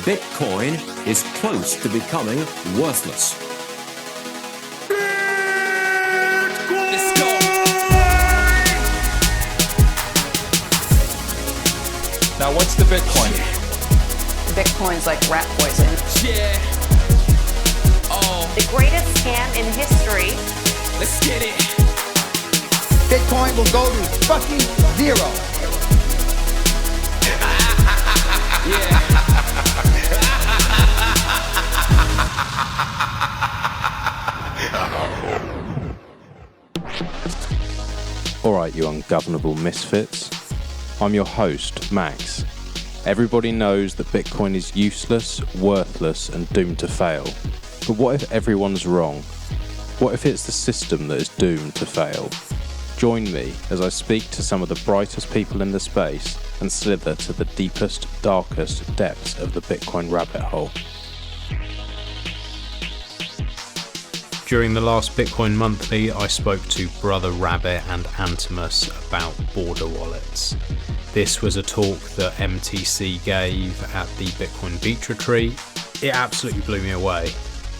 Bitcoin is close to becoming worthless. Let's go. Now, what's the Bitcoin? Bitcoin's like rat poison. Yeah. Oh, The greatest scam in history. let's get it. Bitcoin will go to fucking zero. Yeah. Alright, you ungovernable misfits. I'm your host, Max. Everybody knows that Bitcoin is useless, worthless, and doomed to fail. But what if everyone's wrong? What if it's the system that is doomed to fail? Join me as I speak to some of the brightest people in the space and slither to the deepest, darkest depths of the Bitcoin rabbit hole. During the last Bitcoin Monthly, I spoke to Brother Rabbit and Antimus about border wallets. This was a talk that MTC gave at the Bitcoin Beach Retreat. It absolutely blew me away.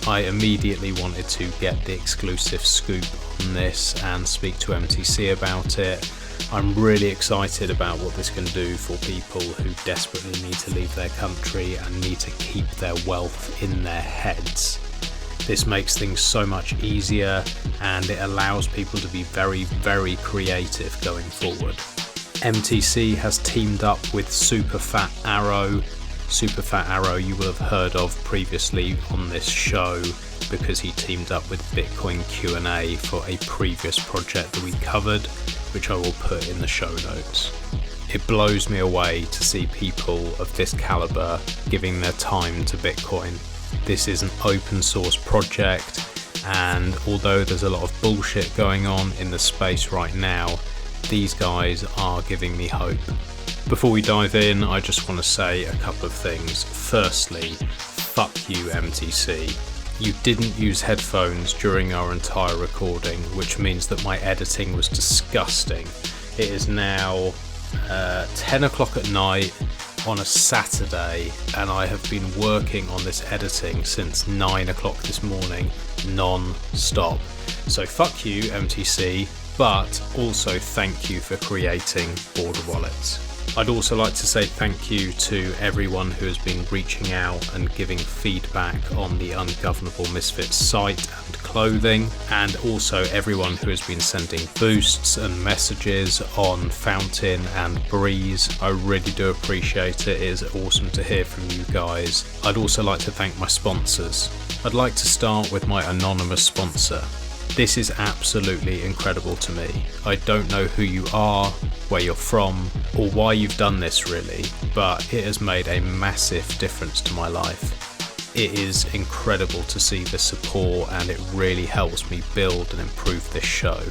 I immediately wanted to get the exclusive scoop on this and speak to MTC about it. I'm really excited about what this can do for people who desperately need to leave their country and need to keep their wealth in their heads. This makes things so much easier and it allows people to be very, very creative going forward. MTC has teamed up with Superfat Arrow. Superfat Arrow you will have heard of previously on this show because he teamed up with Bitcoin Q&A for a previous project that we covered, which I will put in the show notes. It blows me away to see people of this caliber giving their time to Bitcoin. This is an open source project, and although there's a lot of bullshit going on in the space right now, these guys are giving me hope. Before we dive in, I just want to say a couple of things. Firstly, fuck you MTC. You didn't use headphones during our entire recording, which means that my editing was disgusting. It is now 10 o'clock at night on a Saturday, and I have been working on this editing since 9 o'clock this morning, non-stop. So fuck you MTC, but also thank you for creating border wallets. I'd also like to say thank you to everyone who has been reaching out and giving feedback on the Ungovernable Misfits site and clothing, and also everyone who has been sending boosts and messages on Fountain and Breeze. I really do appreciate it. It is awesome to hear from you guys. I'd also like to thank my sponsors. I'd like to start with my anonymous sponsor. This is absolutely incredible to me. I don't know who you are, where you're from, or why you've done this really, but it has made a massive difference to my life. It is incredible to see the support, and it really helps me build and improve this show.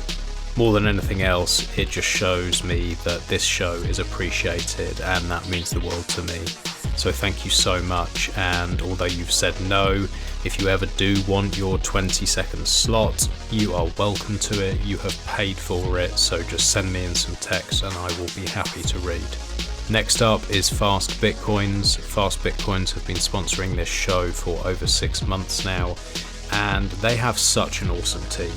More than anything else, it just shows me that this show is appreciated, and that means the world to me. So thank you so much, and although you've said no, if you ever do want your 20-second slot, you are welcome to it. You have paid for it, so just send me in some text and I will be happy to read. Next up is Fast Bitcoins. Fast Bitcoins have been sponsoring this show for over 6 months now, and they have such an awesome team.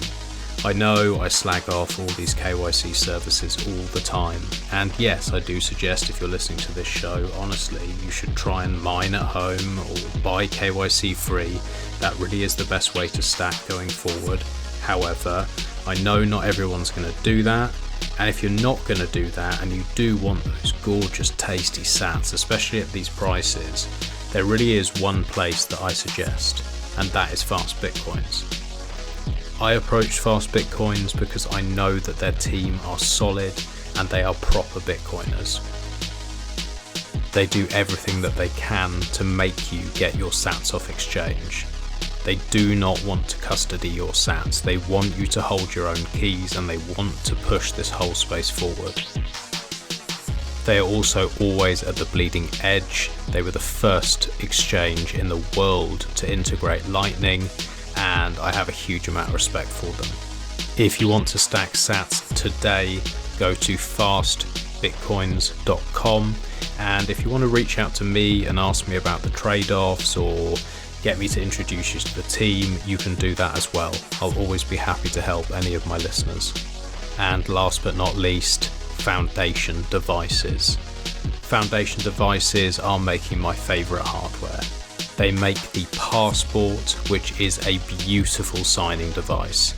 I know I slag off all these KYC services all the time, and yes, I do suggest if you're listening to this show, honestly, you should try and mine at home or buy KYC free. That really is the best way to stack going forward. However, I know not everyone's going to do that, and if you're not going to do that and you do want those gorgeous tasty sats, especially at these prices, there really is one place that I suggest, and that is Fast Bitcoins. I approached Fast Bitcoins because I know that their team are solid and they are proper Bitcoiners. They do everything that they can to make you get your sats off exchange. They do not want to custody your sats. They want you to hold your own keys, and they want to push this whole space forward. They are also always at the bleeding edge. They were the first exchange in the world to integrate Lightning, and I have a huge amount of respect for them. If you want to stack sats today, go to fast bitcoins.com. And if you want to reach out to me and ask me about the trade-offs or get me to introduce you to the team, you can do that as well. I'll always be happy to help any of my listeners. And last but not least, Foundation Devices. Foundation Devices are making my favourite hardware. They make the Passport, which is a beautiful signing device.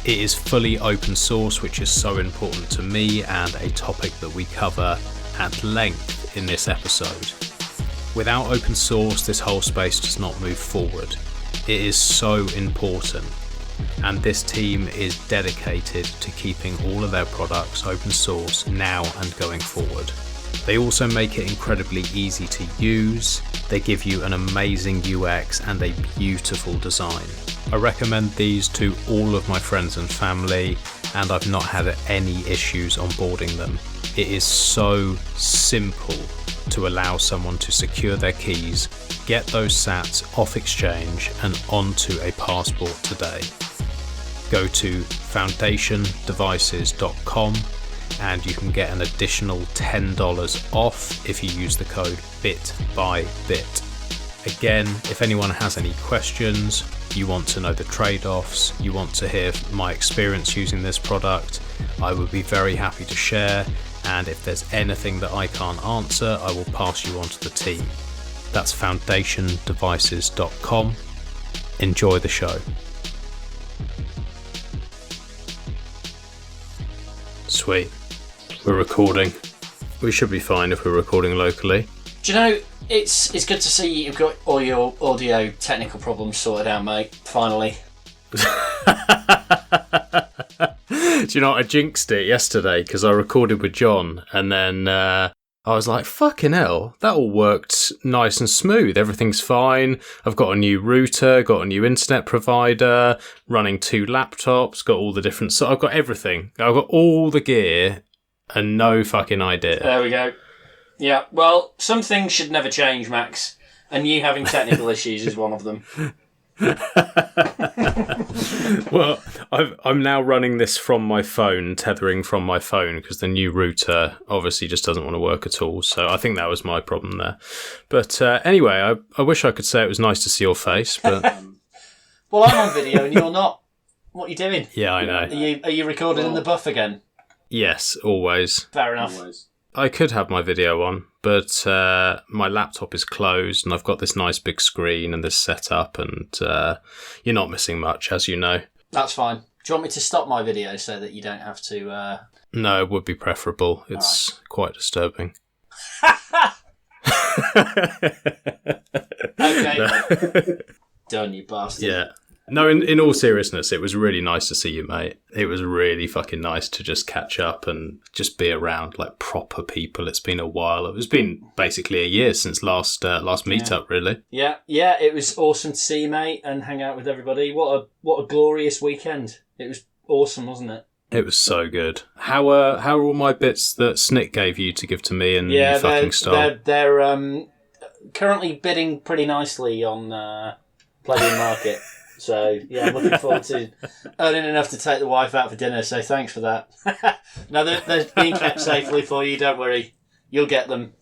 It is fully open source, which is so important to me and a topic that we cover at length in this episode. Without open source, this whole space does not move forward. It is so important, and this team is dedicated to keeping all of their products open source now and going forward. They also make it incredibly easy to use. They give you an amazing UX and a beautiful design. I recommend these to all of my friends and family, and I've not had any issues onboarding them. It is so simple to allow someone to secure their keys, get those sats off exchange and onto a Passport today. Go to foundationdevices.com and you can get an additional $10 off if you use the code BITBYBIT. Again, if anyone has any questions, you want to know the trade-offs, you want to hear my experience using this product, I would be very happy to share, and if there's anything that I can't answer, I will pass you on to the team. That's foundationdevices.com. Enjoy the show. Sweet. We're recording. We should be fine if we're recording locally. Do you know, it's good to see you've got all your audio technical problems sorted out, mate, finally. Do you know what? I jinxed it yesterday because I recorded with John and then I was like, fucking hell, that all worked nice and smooth. Everything's fine. I've got a new router, got a new internet provider, running 2 laptops, got all the different... So I've got everything. I've got all the gear and no fucking idea. There we go. Yeah, well, some things should never change, Max. And you having technical issues is one of them. Well, I'm now running this from my phone, tethering from my phone, because the new router obviously just doesn't want to work at all. So I think that was my problem there. But anyway, I wish I could say it was nice to see your face, but Well, I'm on video and you're not. What are you doing? yeah, I know. Are you recording in the buff again? Yes, always. Fair enough. I could have my video on, but my laptop is closed and I've got this nice big screen and this setup, and you're not missing much, as you know. That's fine. Do you want me to stop my video so that you don't have to... No, it would be preferable. It's quite disturbing. Okay. Done, you bastard. Yeah. No, in all seriousness, it was really nice to see you, mate. It was really fucking nice to just catch up and just be around like proper people. It's been a while. It's been basically a year since last meetup, really. Yeah, it was awesome to see you, mate, and hang out with everybody. What a glorious weekend. It was awesome, wasn't it? It was so good. How are all my bits that Snick gave you to give to me and you fucking stole? They're currently bidding pretty nicely on Palladium Market. So, yeah, I'm looking forward to earning enough to take the wife out for dinner, so thanks for that. No, they're being kept safely for you, don't worry. You'll get them.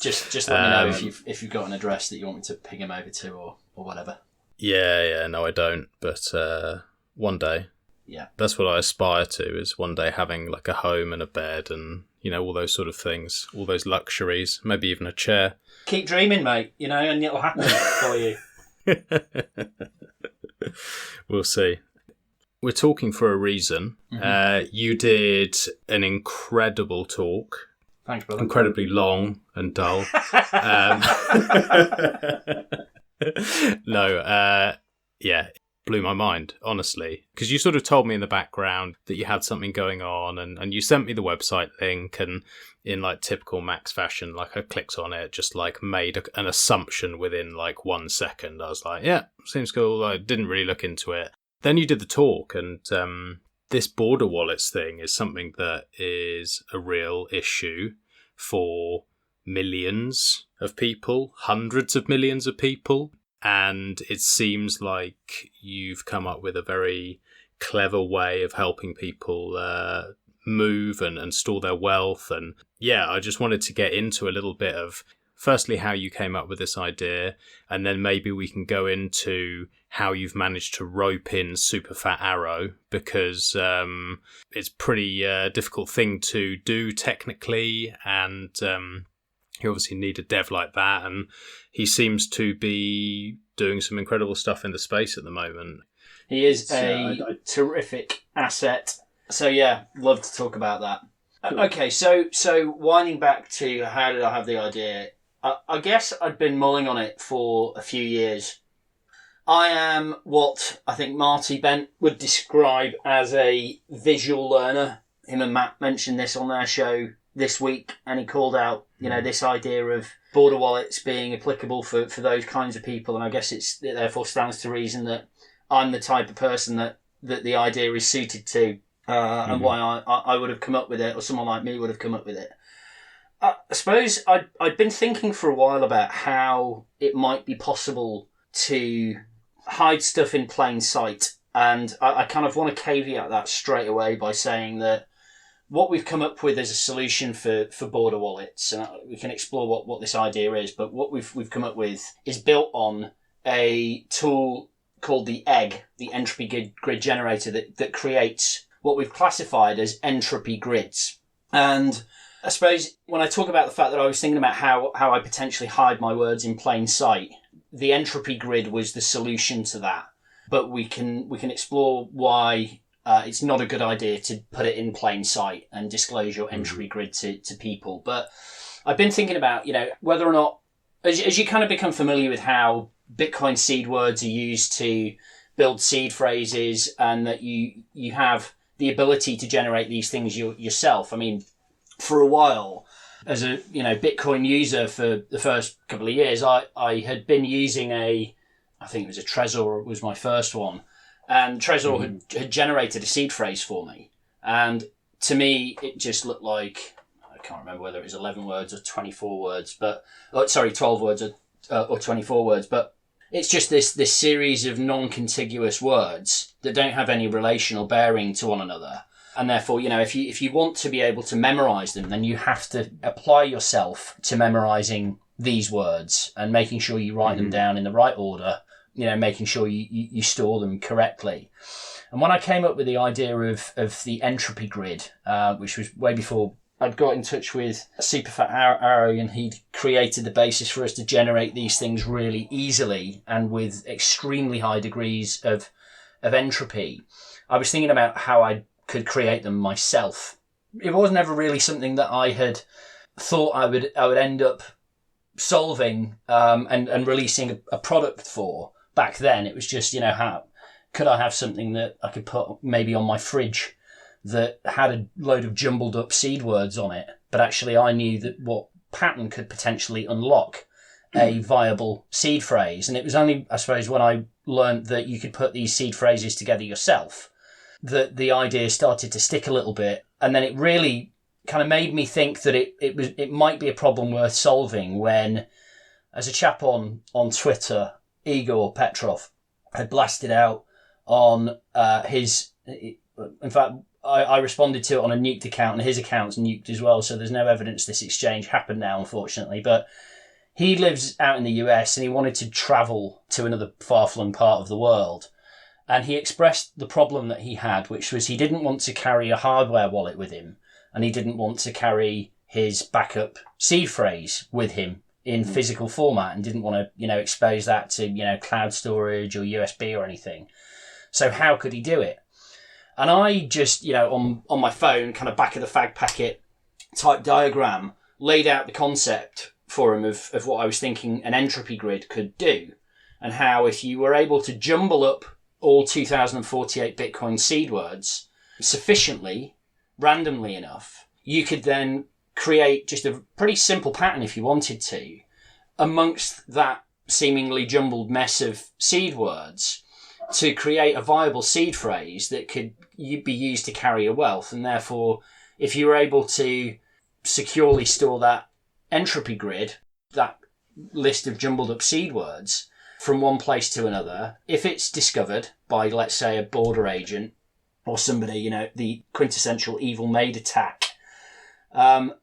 Just let me know if you've got an address that you want me to ping them over to or whatever. Yeah, no, I don't. But one day. Yeah. That's what I aspire to, is one day having like a home and a bed and, you know, all those sort of things, all those luxuries, maybe even a chair. Keep dreaming, mate, you know, and it'll happen for you. We'll see. We're talking for a reason. Mm-hmm. You did an incredible talk. Thanks, brother. Incredibly long and dull. Yeah, blew my mind, honestly. Because you sort of told me in the background that you had something going on, and you sent me the website link, and in like typical Max fashion, like I clicked on it, just like made an assumption within like 1 second. I was like, yeah, seems cool. I didn't really look into it. Then you did the talk, and this border wallets thing is something that is a real issue for millions of people, hundreds of millions of people. And it seems like you've come up with a very clever way of helping people move and store their wealth. And yeah, I just wanted to get into a little bit of, firstly, how you came up with this idea, and then maybe we can go into how you've managed to rope in Superfat Arrow, because it's pretty difficult thing to do technically, and you obviously need a dev like that, and he seems to be doing some incredible stuff in the space at the moment. He is a terrific asset. So yeah, love to talk about that. Cool. Okay, so winding back to how did I have the idea? I guess I'd been mulling on it for a few years. I am what I think Marty Bent would describe as a visual learner. Him and Matt mentioned this on their show this week, and he called out, this idea of border wallets being applicable for those kinds of people. And I guess it therefore stands to reason that I'm the type of person that the idea is suited to, and why I would have come up with it, or someone like me would have come up with it. I suppose I'd been thinking for a while about how it might be possible to hide stuff in plain sight. And I kind of want to caveat that straight away by saying that what we've come up with as a solution for border wallets, and we can explore what this idea is, but what we've come up with is built on a tool called the EGG, the Entropy Grid Generator, that creates what we've classified as entropy grids. And I suppose when I talk about the fact that I was thinking about how I potentially hide my words in plain sight, the entropy grid was the solution to that. But we can explore why it's not a good idea to put it in plain sight and disclose your entropy grid to people. But I've been thinking about, whether or not, as you kind of become familiar with how Bitcoin seed words are used to build seed phrases, and that you have the ability to generate these things yourself. I mean, for a while, as a Bitcoin user for the first couple of years, I had been using I think it was a Trezor, was my first one, and Trezor had generated a seed phrase for me, and to me it just looked like, I can't remember whether it was 11 words or 24 words, 12 words or 24 words, but it's just this series of non-contiguous words that don't have any relational bearing to one another. And therefore, if you want to be able to memorize them, then you have to apply yourself to memorizing these words and making sure you write them down in the right order, making sure you store them correctly. And when I came up with the idea of the entropy grid, which was way before I'd got in touch with Superfat Arrow, and he'd created the basis for us to generate these things really easily and with extremely high degrees of entropy, I was thinking about how I could create them myself. It wasn't ever really something that I had thought I would end up solving and releasing a product for back then. It was just, how could I have something that I could put maybe on my fridge that had a load of jumbled up seed words on it, but actually I knew that what pattern could potentially unlock a viable seed phrase. And it was only, I suppose, when I learned that you could put these seed phrases together yourself that the idea started to stick a little bit. And then it really kind of made me think that it might be a problem worth solving when, as a chap on Twitter, Igor Petrov, had blasted out on in fact, I responded to it on a nuked account, and his account's nuked as well, so there's no evidence this exchange happened now, unfortunately. But he lives out in the US, and he wanted to travel to another far-flung part of the world. And he expressed the problem that he had, which was he didn't want to carry a hardware wallet with him, and he didn't want to carry his backup seed phrase with him in physical format, and didn't want to, expose that to, cloud storage or USB or anything. So how could he do it? And I just, on my phone, kind of back of the fag packet type diagram, laid out the concept for him of what I was thinking an entropy grid could do, and how if you were able to jumble up all 2048 Bitcoin seed words sufficiently, randomly enough, you could then create just a pretty simple pattern if you wanted to, amongst that seemingly jumbled mess of seed words, to create a viable seed phrase that could be used to carry a wealth. And therefore, if you were able to securely store that entropy grid, that list of jumbled up seed words, from one place to another, if it's discovered by, let's say, a border agent, or somebody, you know, the quintessential evil maid attack,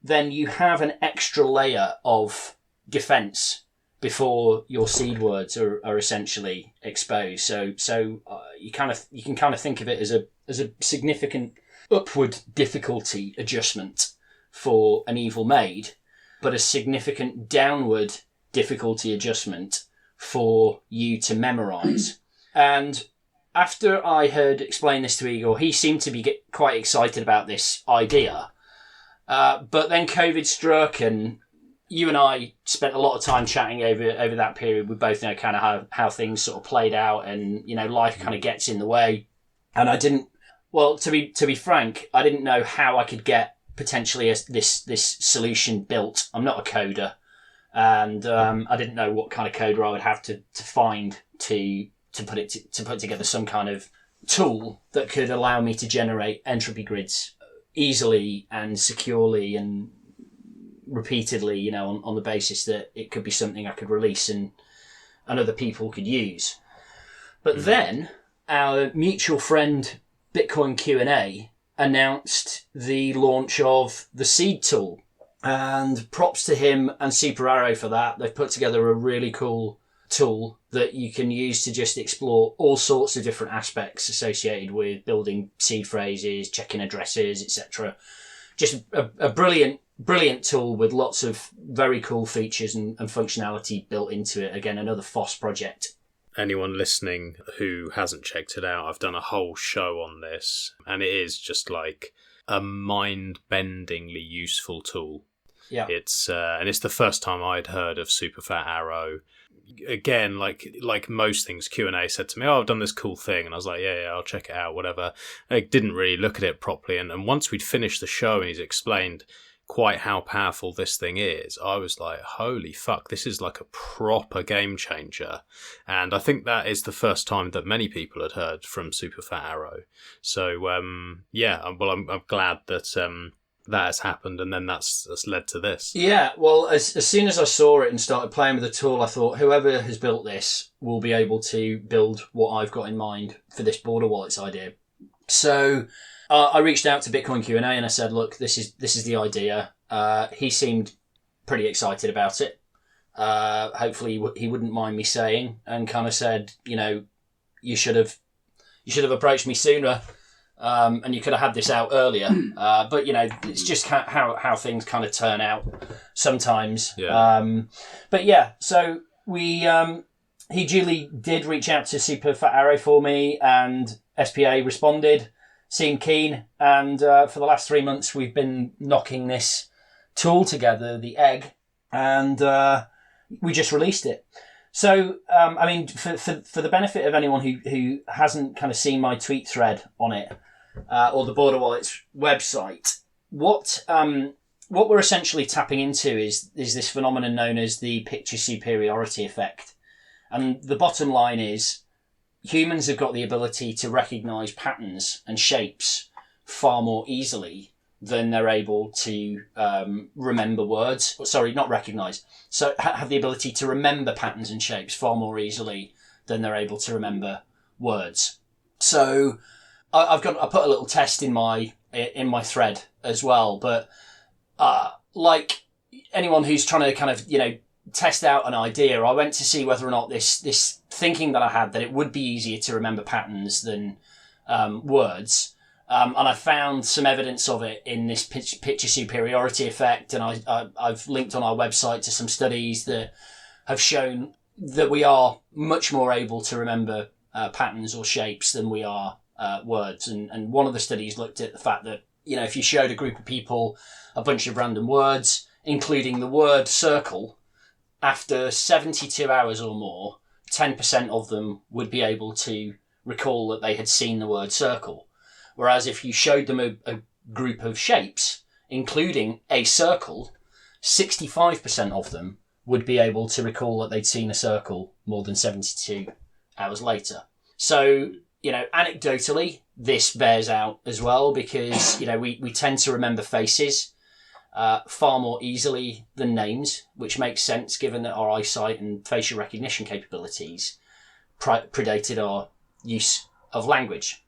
then you have an extra layer of defense before your seed words are essentially exposed. So you can kind of think of it as a significant upward difficulty adjustment for an evil maid, but a significant downward difficulty adjustment for you to memorize. And after I had explained this to Igor, he seemed to be quite excited about this idea. But then COVID struck, and you and I spent a lot of time chatting over that period. We both know kind of how things sort of played out, and, you know, life kind of gets in the way. And I didn't, well, to be frank, I didn't know how I could get potentially this solution built. I'm not a coder, and I didn't know what kind of coder I would have to find to put together some kind of tool that could allow me to generate entropy grids easily and securely and repeatedly, you know, on the basis that it could be something I could release and other people could use. But then our mutual friend Bitcoin Q&A announced the launch of the Seed tool, and props to him and Super Arrow for that. They've put together a really cool tool that you can use to just explore all sorts of different aspects associated with building seed phrases, checking addresses, etc. Just a brilliant tool with lots of very cool features and functionality built into it. Again, another FOSS project. Anyone listening who hasn't checked it out, I've done a whole show on this, and it is just like a mind-bendingly useful tool. Yeah. It's the first time I'd heard of Super Fat Arrow. Again, like most things, Q&A said to me, "Oh, I've done this cool thing," and I was like, "Yeah, I'll check it out, whatever." I didn't really look at it properly, and once we'd finished the show and he's explained quite how powerful this thing is, I was like, holy fuck, this is like a proper game changer. And I think that is the first time that many people had heard from Super Fat Arrow. So yeah, well, I'm glad that that has happened, and then that's led to this. Yeah, well, as soon as I saw it and started playing with the tool, I thought whoever has built this will be able to build what I've got in mind for this Border Wallets idea. So I reached out to Bitcoin Q&A and I said, look, this is the idea. He seemed pretty excited about it. Hopefully he wouldn't mind me saying, and kind of said, you know, you should have approached me sooner. And you could have had this out earlier, but you know, it's just how things kind of turn out sometimes. Yeah. But yeah, so he duly did reach out to Super Fat Arrow for me, and SPA responded, seemed keen, and for the last 3 months we've been knocking this tool together, the egg, and we just released it. So, I mean, for the benefit of anyone who hasn't kind of seen my tweet thread on it, or the Border Wallets website, what we're essentially tapping into is this phenomenon known as the picture superiority effect. And the bottom line is humans have got the ability to recognise patterns and shapes far more easily than they're able to remember words. Sorry, not recognise. So have the ability to remember patterns and shapes far more easily than they're able to remember words. So I put a little test in my thread as well, but like anyone who's trying to kind of, you know, test out an idea, I went to see whether or not this thinking that I had that it would be easier to remember patterns than words. And I found some evidence of it in this picture superiority effect, and I've linked on our website to some studies that have shown that we are much more able to remember patterns or shapes than we are words. And one of the studies looked at the fact that, you know, if you showed a group of people a bunch of random words, including the word circle, after 72 hours or more, 10% of them would be able to recall that they had seen the word circle. Whereas if you showed them a group of shapes, including a circle, 65% of them would be able to recall that they'd seen a circle more than 72 hours later. So, you know, anecdotally, this bears out as well because, you know, we tend to remember faces far more easily than names, which makes sense given that our eyesight and facial recognition capabilities predated our use of language.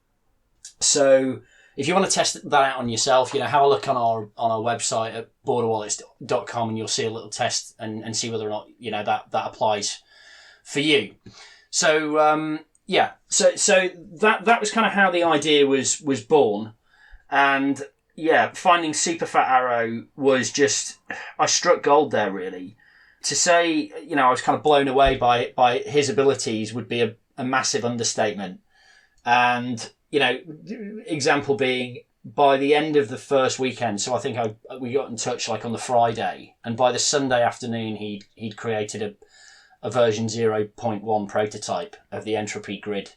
So if you want to test that out on yourself, have a look on our website at borderwallets.com, and you'll see a little test and see whether or not that applies for you. So so that was kind of how the idea was born, and finding Superfat Arrow was just, I struck gold there really. To say I was kind of blown away by his abilities would be a massive understatement, and example being, by the end of the first weekend, so I think we got in touch like on the Friday, and by the Sunday afternoon he'd created a version 0.1 prototype of the entropy grid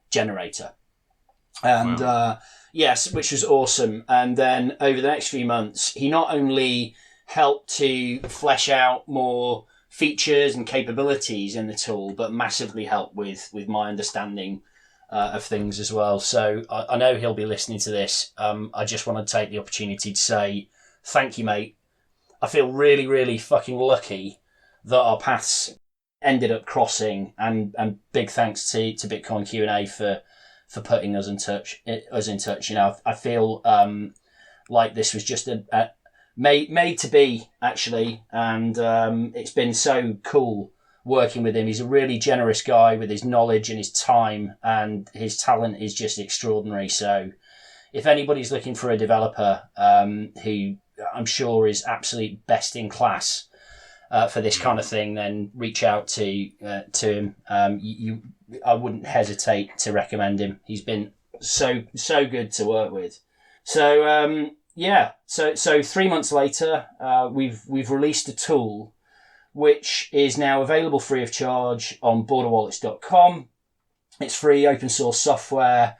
generator. And wow. Yes, which was awesome. And then over the next few months, he not only helped to flesh out more features and capabilities in the tool, but massively helped with my understanding of things as well. So I know he'll be listening to this. I just want to take the opportunity to say thank you, mate. I feel really, really fucking lucky that our paths ended up crossing, and big thanks to Bitcoin Q&A for putting us in touch. I feel like this was just a made to be, actually, and it's been so cool working with him. He's a really generous guy with his knowledge and his time, and his talent is just extraordinary. So if anybody's looking for a developer who I'm sure is absolute best in class for this kind of thing, then reach out to him. I wouldn't hesitate to recommend him. He's been so good to work with. So so 3 months later, we've released a tool which is now available free of charge on borderwallets.com. It's free open source software.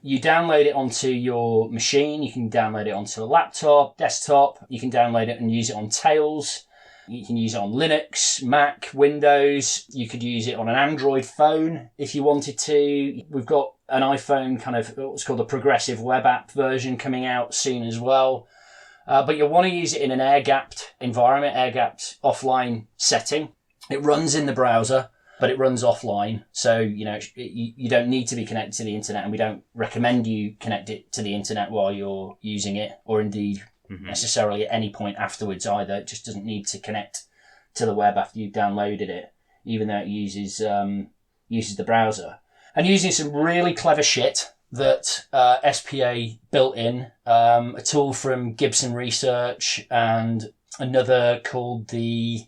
You download it onto your machine. You can download it onto a laptop, desktop. You can download it and use it on Tails. You can use it on Linux, Mac, Windows. You could use it on an Android phone if you wanted to. We've got an iPhone kind of what's called a progressive web app version coming out soon as well. But you'll want to use it in an air-gapped environment, air-gapped offline setting. It runs in the browser, but it runs offline. So, you don't need to be connected to the internet, and we don't recommend you connect it to the internet while you're using it, or indeed necessarily at any point afterwards either. It just doesn't need to connect to the web after you've downloaded it, even though it uses the browser. And using some really clever shit that SPA built in, a tool from Gibson Research and another called the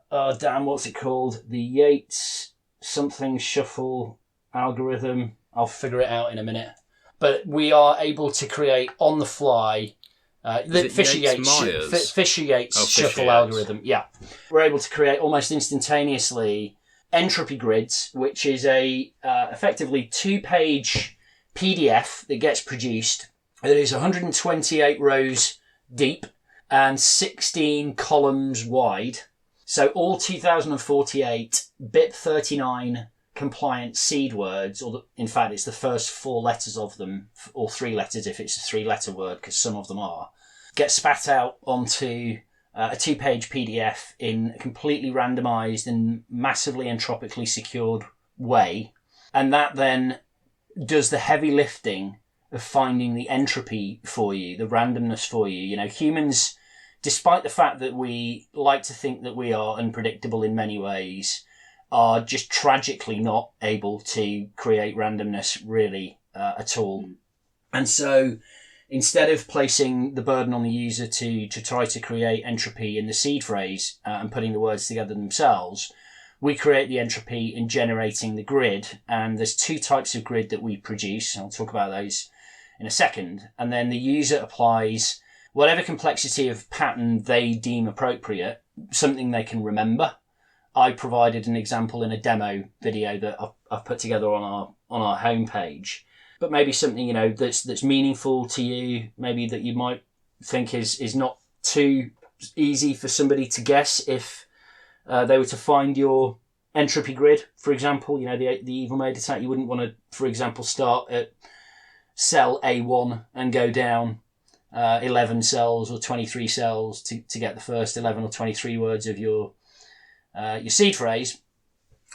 what's it called? The Yates something shuffle algorithm. I'll figure it out in a minute. But we are able to create on the fly the Fisher Yates shuffle algorithm. Yeah, we're able to create almost instantaneously entropy grids, which is a effectively 2-page PDF that gets produced. That is 128 rows deep and 16 columns wide. So all 2048 BIP39 compliant seed words, in fact it's the first 4 letters of them, or 3 letters if it's a 3-letter word, because some of them are, get spat out onto a 2-page PDF in a completely randomized and massively entropically secured way. And that then does the heavy lifting of finding the entropy for you, the randomness for you. Humans, despite the fact that we like to think that we are unpredictable in many ways, are just tragically not able to create randomness really at all. And so instead of placing the burden on the user to try to create entropy in the seed phrase and putting the words together themselves, we create the entropy in generating the grid. And there's 2 types of grid that we produce. I'll talk about those in a second. And then the user applies whatever complexity of pattern they deem appropriate, something they can remember. I provided an example in a demo video that I've put together on our homepage. But maybe something, that's meaningful to you, maybe that you might think is not too easy for somebody to guess if they were to find your entropy grid, for example. The Evil Maid attack, you wouldn't want to, for example, start at cell A1 and go down 11 cells or 23 cells to get the first 11 or 23 words of your seed phrase.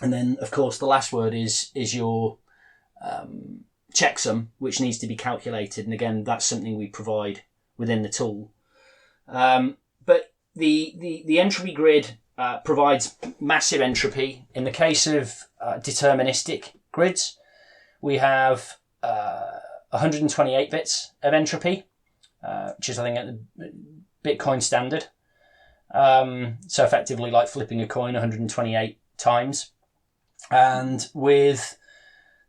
And then, of course, the last word is your checksum, which needs to be calculated. And again, that's something we provide within the tool. But the entropy grid provides massive entropy. In the case of deterministic grids, we have 128 bits of entropy, which is, I think, at the Bitcoin standard. So effectively like flipping a coin 128 times. And with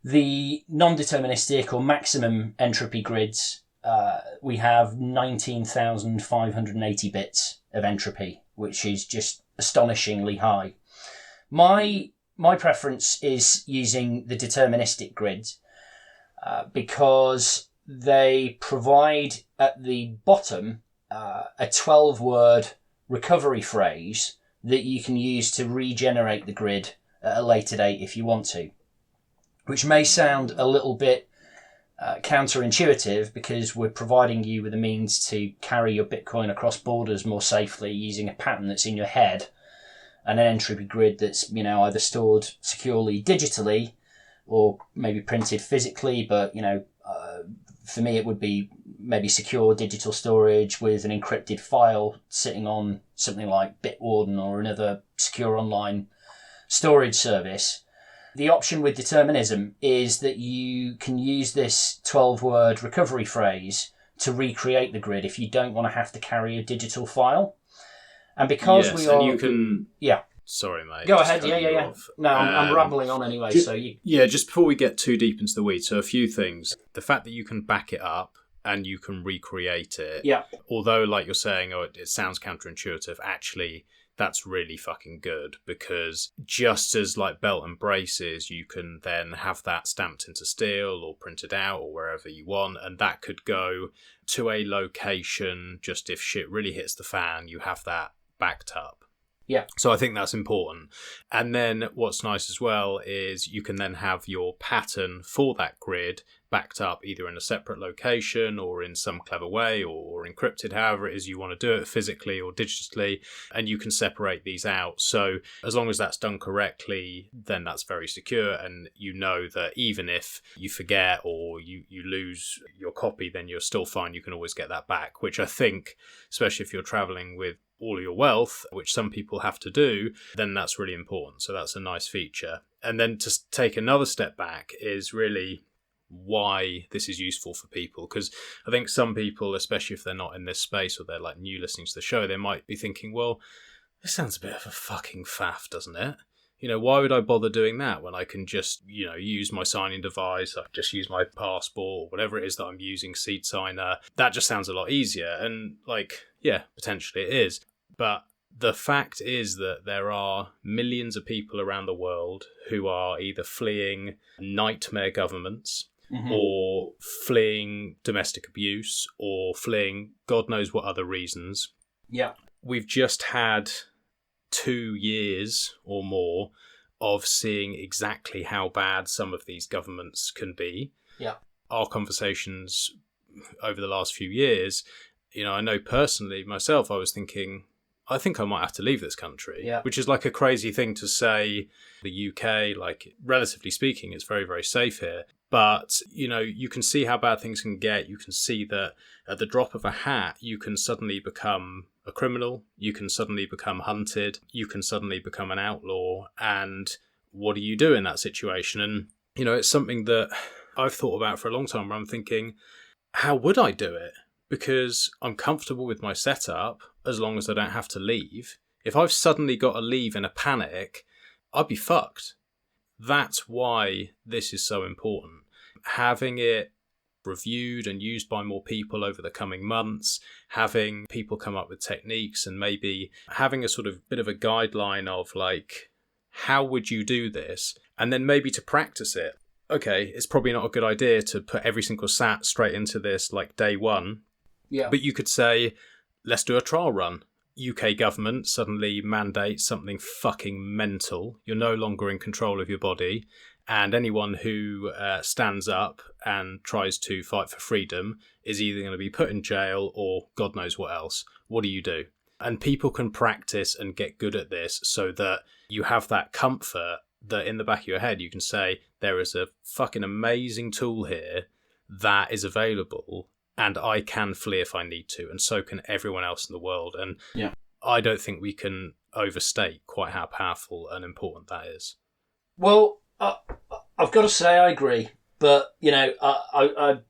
the non-deterministic or maximum entropy grids, we have 19,580 bits of entropy, which is just astonishingly high. My preference is using the deterministic grids because they provide at the bottom a 12-word recovery phrase that you can use to regenerate the grid at a later date if you want to, which may sound a little bit counterintuitive because we're providing you with a means to carry your Bitcoin across borders more safely using a pattern that's in your head and an entropy grid that's, either stored securely digitally or maybe printed physically, but, for me it would be maybe secure digital storage with an encrypted file sitting on something like Bitwarden or another secure online storage service. The option with determinism is that you can use this 12-word recovery phrase to recreate the grid if you don't want to have to carry a digital file. And because we are... and you can... Yeah. Sorry, mate. Go ahead, yeah. No, I'm rambling on anyway, so you... Yeah, just before we get too deep into the weeds, so a few things. The fact that you can back it up and you can recreate it. Yeah. Although, like you're saying, it sounds counterintuitive, actually... That's really fucking good because just as like belt and braces, you can then have that stamped into steel or printed out or wherever you want. And that could go to a location just if shit really hits the fan, you have that backed up. Yeah. So I think that's important. And then what's nice as well is you can then have your pattern for that grid backed up either in a separate location or in some clever way or encrypted, however it is you want to do it, physically or digitally, and you can separate these out. So as long as that's done correctly, then that's very secure, and you know that even if you forget or you lose your copy, then you're still fine. You can always get that back, which I think, especially if you're traveling with all your wealth, which some people have to do, then that's really important. So that's a nice feature. And then to take another step back is really why this is useful for people, because I think some people, especially if they're not in this space or they're like new listening to the show, they might be thinking, well, this sounds a bit of a fucking faff, doesn't it? Why would I bother doing that when I can just, use my signing device, I just use my passport or whatever it is that I'm using, Seed Signer. That just sounds a lot easier. And yeah, potentially it is. But the fact is that there are millions of people around the world who are either fleeing nightmare governments, or fleeing domestic abuse, or fleeing God knows what other reasons. Yeah. We've just had 2 years or more of seeing exactly how bad some of these governments can be. Yeah. Our conversations over the last few years, I know personally myself, I was thinking, I think I might have to leave this country, which is like a crazy thing to say. The UK, relatively speaking, it's very, very safe here. But, you can see how bad things can get. You can see that at the drop of a hat, you can suddenly become a criminal. You can suddenly become hunted. You can suddenly become an outlaw. And what do you do in that situation? And, it's something that I've thought about for a long time where I'm thinking, how would I do it? Because I'm comfortable with my setup as long as I don't have to leave. If I've suddenly got to leave in a panic, I'd be fucked. That's why this is so important. Having it reviewed and used by more people over the coming months, having people come up with techniques and maybe having a sort of bit of a guideline of how would you do this? And then maybe to practice it. Okay, it's probably not a good idea to put every single sat straight into this day one. Yeah. But you could say, let's do a trial run. UK government suddenly mandates something fucking mental. You're no longer in control of your body. And anyone who stands up and tries to fight for freedom is either going to be put in jail or God knows what else. What do you do? And people can practice and get good at this so that you have that comfort that in the back of your head you can say, there is a fucking amazing tool here that is available, and I can flee if I need to, and so can everyone else in the world. And I don't think we can overstate quite how powerful and important that is. Well, I've got to say I agree, but the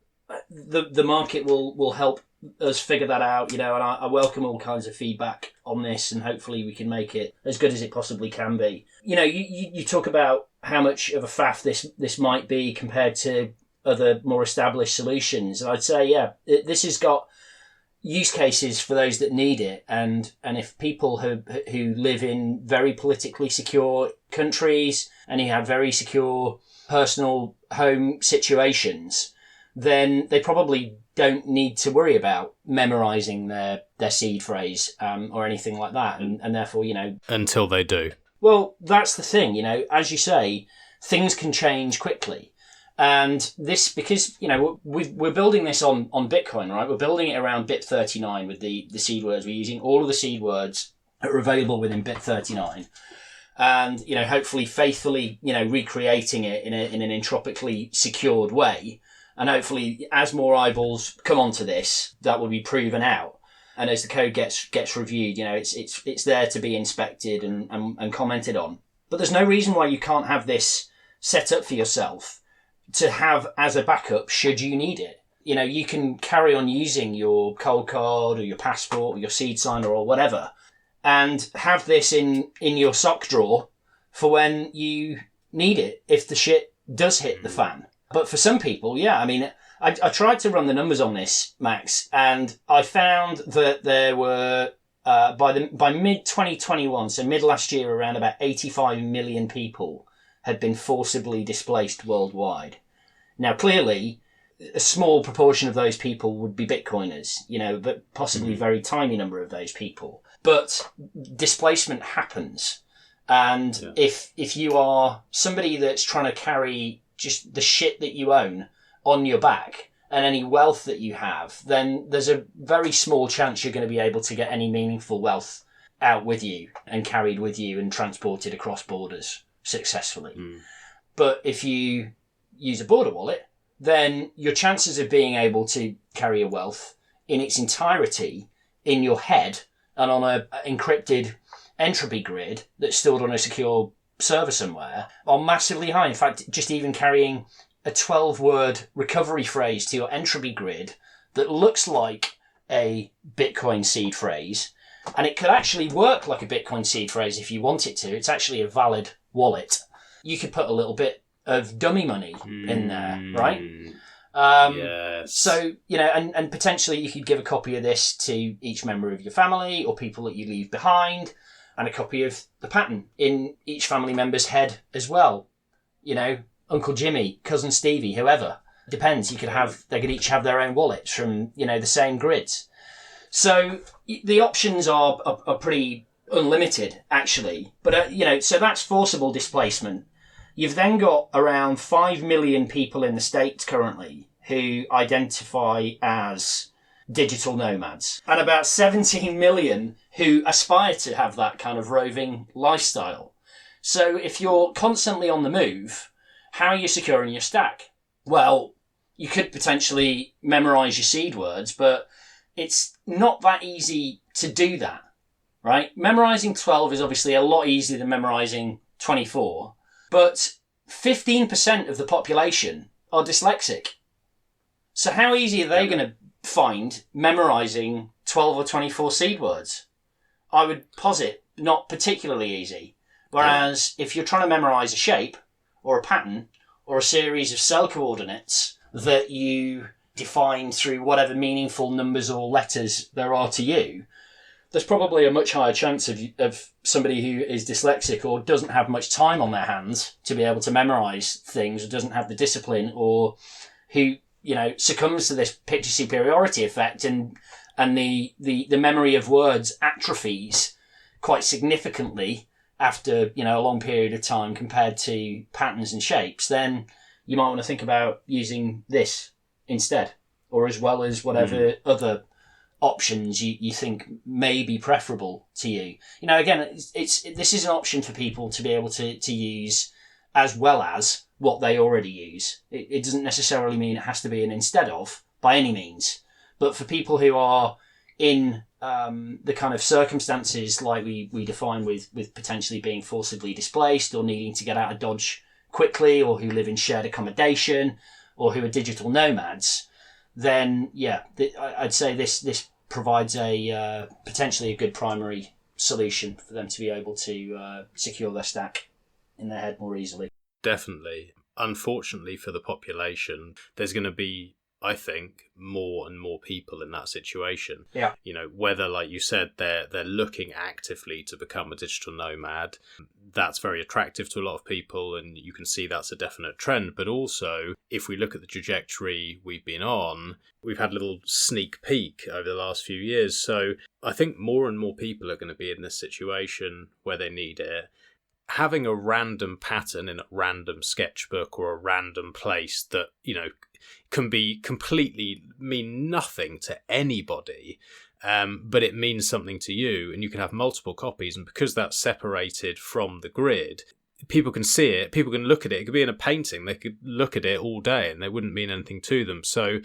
market will help us figure that out, and I welcome all kinds of feedback on this, and hopefully we can make it as good as it possibly can be. You talk about how much of a faff this might be compared to other more established solutions, and I'd say this has got use cases for those that need it, and if people who live in very politically secure countries and who have very secure personal home situations, then they probably don't need to worry about memorizing their seed phrase or anything like that, and therefore until they do. Well, that's the thing, as you say, things can change quickly. And this, because, we're building this on Bitcoin, right? We're building it around bit39 with the seed words. We're using all of the seed words that are available within bit39. And, hopefully faithfully, recreating it in an entropically secured way. And hopefully as more eyeballs come onto this, that will be proven out. And as the code gets reviewed, it's there to be inspected and commented on. But there's no reason why you can't have this set up for yourself to have as a backup should you need it. You can carry on using your cold card or your passport or your seed signer or whatever, and have this in your sock drawer for when you need it if the shit does hit the fan. But for some people, I tried to run the numbers on this, Max, and I found that there were by mid 2021, so mid last year, around about 85 million people had been forcibly displaced worldwide. Now, clearly, a small proportion of those people would be Bitcoiners, but possibly a very tiny number of those people. But displacement happens. And if you are somebody that's trying to carry just the shit that you own on your back and any wealth that you have, then there's a very small chance you're going to be able to get any meaningful wealth out with you and carried with you and transported across borders successfully. But if you use a border wallet, then your chances of being able to carry your wealth in its entirety in your head and on an encrypted entropy grid that's stored on a secure server somewhere are massively high. In fact, just even carrying a 12-word recovery phrase to your entropy grid that looks like a Bitcoin seed phrase, and it could actually work like a Bitcoin seed phrase if you want it to. It's actually a valid wallet. You could put a little bit of dummy money in there, right? Yes. So, and potentially you could give a copy of this to each member of your family or people that you leave behind, and a copy of the pattern in each family member's head as well. Uncle Jimmy, Cousin Stevie, whoever. Depends. They could each have their own wallets from, the same grids. So the options are pretty unlimited, actually. But, so that's forcible displacement. You've then got around 5 million people in the States currently who identify as digital nomads, and about 17 million who aspire to have that kind of roving lifestyle. So if you're constantly on the move, how are you securing your stack? Well, you could potentially memorize your seed words, but it's not that easy to do that, right? Memorizing 12 is obviously a lot easier than memorizing 24, but 15% of the population are dyslexic. So how easy are they going to find memorizing 12 or 24 seed words? I would posit not particularly easy. Whereas if you're trying to memorize a shape or a pattern or a series of cell coordinates that you define through whatever meaningful numbers or letters there are to you, there's probably a much higher chance of somebody who is dyslexic or doesn't have much time on their hands to be able to memorize things, or doesn't have the discipline, or who, succumbs to this picture superiority effect and the memory of words atrophies quite significantly after, a long period of time compared to patterns and shapes. Then you might want to think about using this instead, or as well as whatever other options you think may be preferable to you. Again, this is an option for people to be able to use as well as what they already use. It doesn't necessarily mean it has to be an instead of, by any means. But for people who are in the kind of circumstances like we define with potentially being forcibly displaced or needing to get out of Dodge quickly, or who live in shared accommodation, or who are digital nomads, then I'd say this provides a potentially a good primary solution for them to be able to secure their stack in their head more easily. Definitely. Unfortunately for the population, there's going to be, I think, more and more people in that situation. Yeah. You know, whether, like you said, they're looking actively to become a digital nomad, that's very attractive to a lot of people, and you can see that's a definite trend. But also, if we look at the trajectory we've been on, we've had a little sneak peek over the last few years. So I think more and more people are going to be in this situation where they need it. Having a random pattern in a random sketchbook or a random place that, you know, can be completely mean nothing to anybody, but it means something to you, and you can have multiple copies, and because that's separated from the grid, people can see it, people can look at it. It could be in a painting, they could look at it all day and they wouldn't mean anything to them. So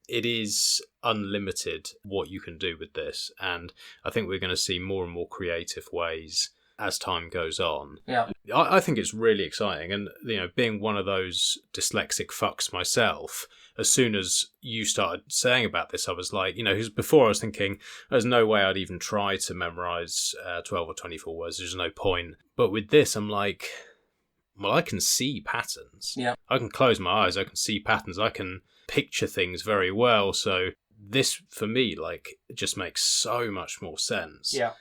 it is unlimited what you can do with this, and I think we're going to see more and more creative ways as time goes on. Yeah, I think it's really exciting, and you know, being one of those dyslexic fucks myself, as soon as you started saying about this, I was like, you know, because before I was thinking there's no way I'd even try to memorize 12 or 24 words. There's no point. But with this, I'm like, well, I can see patterns. Yeah, I can close my eyes. I can see patterns. I can picture things very well. So this, for me, like, just makes so much more sense. Yeah.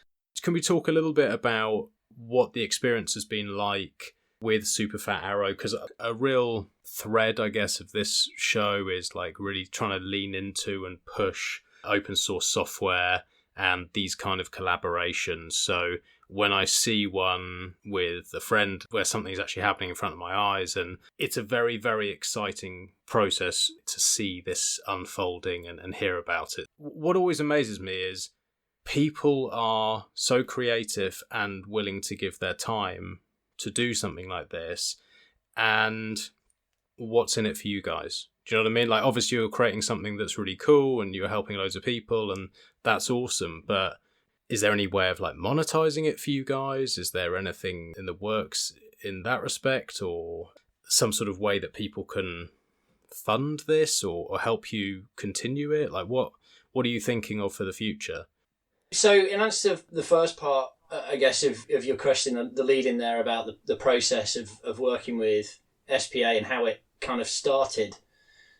Can we talk a little bit about what the experience has been like with Superfat Arrow? Because a real thread, I guess, of this show is like really trying to lean into and push open source software and these kind of collaborations. So when I see one with a friend where something's actually happening in front of my eyes, and it's a very, very exciting process to see this unfolding and hear about it. What always amazes me is people are so creative and willing to give their time to do something like this, and what's in it for you guys? Do you know what I mean? Like, obviously you're creating something that's really cool and you're helping loads of people, and that's awesome, but is there any way of like monetizing it for you guys? Is there anything in the works in that respect, or some sort of way that people can fund this or help you continue it? Like, what are you thinking of for the future? So in answer to the first part, I guess, of your question, the lead in there about the process of working with SPA and how it kind of started.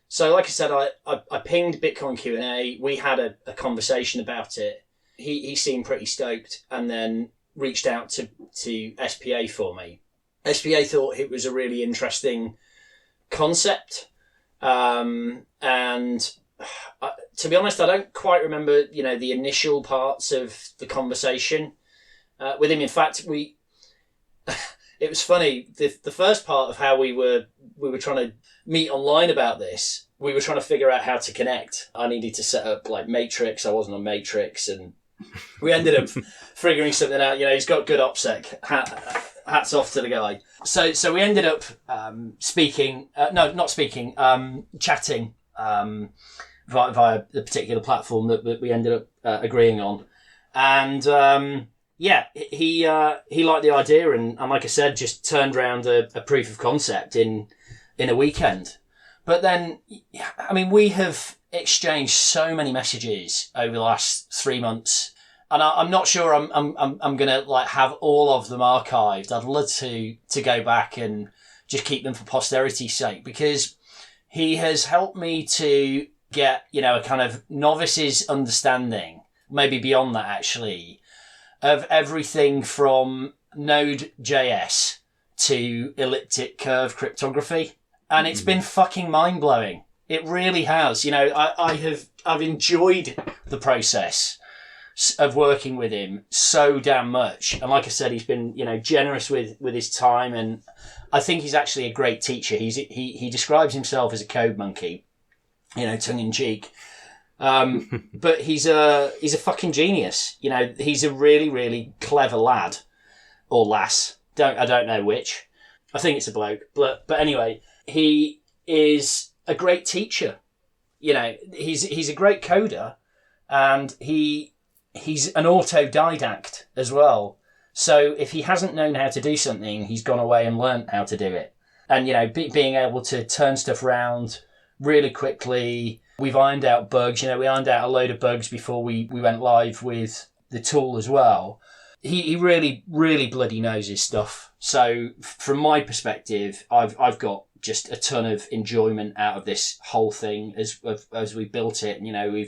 So like I said, I pinged Bitcoin Q&A. We had a conversation about it. He seemed pretty stoked, and then reached out to SPA for me. SPA thought it was a really interesting concept. And to be honest, I don't quite remember, the initial parts of the conversation with him. In fact, it was funny. The first part of how we were trying to meet online about this, we were trying to figure out how to connect. I needed to set up like Matrix. I wasn't on Matrix, and we ended up figuring something out. He's got good OPSEC. Hats off to the guy. So we ended up chatting via the particular platform that we ended up agreeing on. And he liked the idea, and like I said, just turned around a proof of concept in a weekend. But then, we have exchanged so many messages over the last 3 months, and I'm not sure I'm gonna like have all of them archived. I'd love to go back and just keep them for posterity's sake, because he has helped me to get a kind of novice's understanding, maybe beyond that actually, of everything from Node.js to elliptic curve cryptography. And it's been fucking mind-blowing. It really has. I've enjoyed the process of working with him so damn much. And like I said, he's been, generous with his time, and I think he's actually a great teacher. He describes himself as a code monkey, tongue in cheek. But he's a fucking genius. He's a really, really clever lad or lass. I don't know which. I think it's a bloke. But anyway, he is a great teacher. You know, he's a great coder, and he's an autodidact as well. So if he hasn't known how to do something, he's gone away and learnt how to do it. And, you know, being able to turn stuff around really quickly. We've ironed out bugs. You know, we ironed out a load of bugs before we went live with the tool as well. He really, really bloody knows his stuff. So from my perspective, I've got just a ton of enjoyment out of this whole thing as we built it. You know,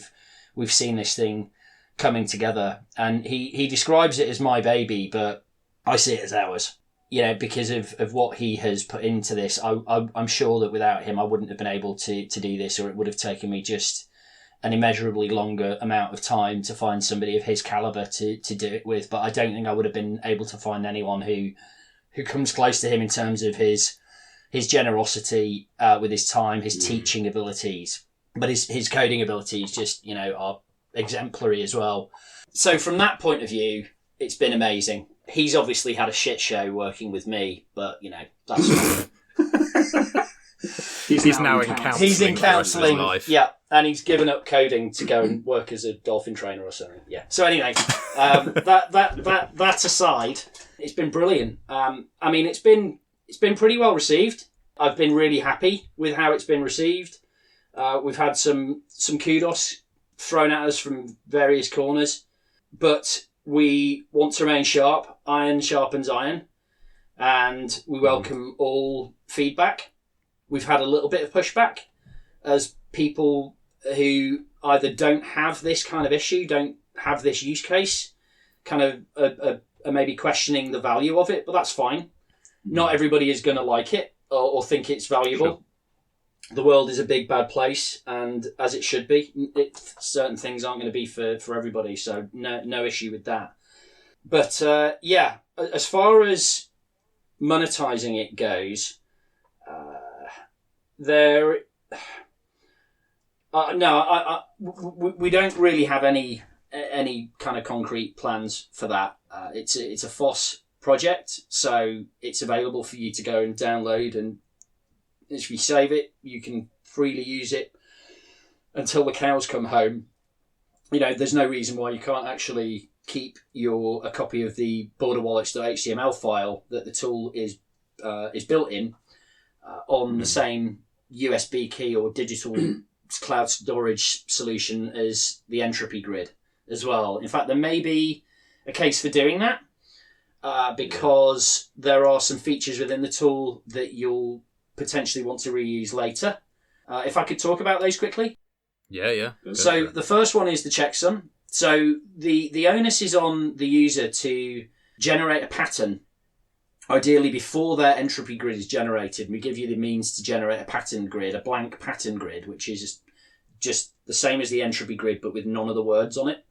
we've seen this thing coming together, and he describes it as my baby, but I see it as ours. You know, because of what he has put into this. I'm sure that without him, I wouldn't have been able to do this, or it would have taken me just an immeasurably longer amount of time to find somebody of his caliber to do it with. But I don't think I would have been able to find anyone who comes close to him in terms of his generosity with his time, his teaching abilities, but his coding abilities just, you know, are exemplary as well. So from that point of view, it's been amazing. He's obviously had a shit show working with me, but, you know, that's fine. He's now in counselling. He's in counselling, life. yeah, and he's given up coding to go and work as a dolphin trainer or something. Yeah. So anyway, that aside, it's been brilliant. I mean, it's been pretty well received. I've been really happy with how it's been received. We've had some kudos thrown at us from various corners, but we want to remain sharp. Iron sharpens iron, and we welcome all feedback. We've had a little bit of pushback as people who either don't have this kind of issue, don't have this use case, kind of are maybe questioning the value of it, but that's fine. Not everybody is going to like it or think it's valuable. Sure. The world is a big, bad place, and as it should be, certain things aren't going to be for everybody, so no issue with that. But yeah, as far as monetizing it goes, we don't really have any kind of concrete plans for that. It's a FOSS project, so it's available for you to go and download, and if you save it, you can freely use it until the cows come home. You know, there's no reason why you can't actually keep a copy of the borderwallets.html file that the tool is built in on the same USB key or digital cloud storage solution as the entropy grid as well. In fact, there may be a case for doing that because there are some features within the tool that you'll potentially want to reuse later. If I could talk about those quickly. Yeah. So the first one is the checksum. So the onus is on the user to generate a pattern, ideally before their entropy grid is generated. We give you the means to generate a pattern grid, a blank pattern grid, which is just the same as the entropy grid, but with none of the words on it.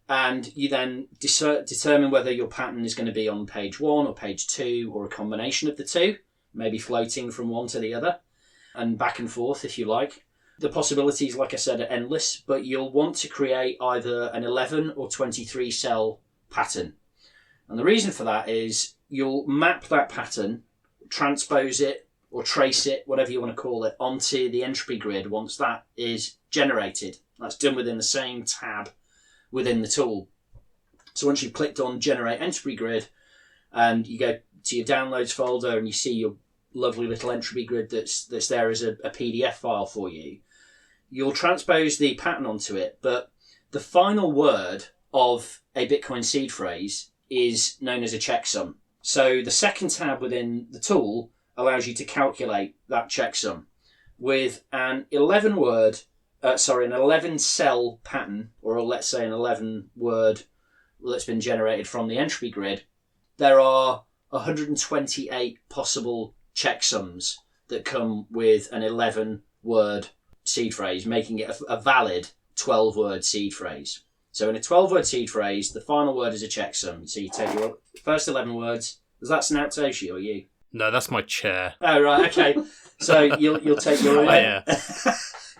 And you then determine whether your pattern is going to be on page 1 or page 2 or a combination of the two, maybe floating from one to the other and back and forth if you like. The possibilities, like I said, are endless, but you'll want to create either an 11 or 23 cell pattern. And the reason for that is you'll map that pattern, transpose it or trace it, whatever you want to call it, onto the entropy grid once that is generated. That's done within the same tab within the tool. So once you've clicked on Generate Entropy Grid and you go to your Downloads folder and you see your lovely little entropy grid that's there as a PDF file for you, you'll transpose the pattern onto it, but the final word of a Bitcoin seed phrase is known as a checksum. So the second tab within the tool allows you to calculate that checksum with an 11 cell pattern, or let's say an 11 word that's been generated from the entropy grid. There are 128 possible checksums that come with an 11 word seed phrase, making it a valid 12 word seed phrase. So in a 12 word seed phrase, the final word is a checksum. So you take your first 11 words. Does that sound Toshi or you? No, that's my chair. Oh, right, okay. So you'll take your 11,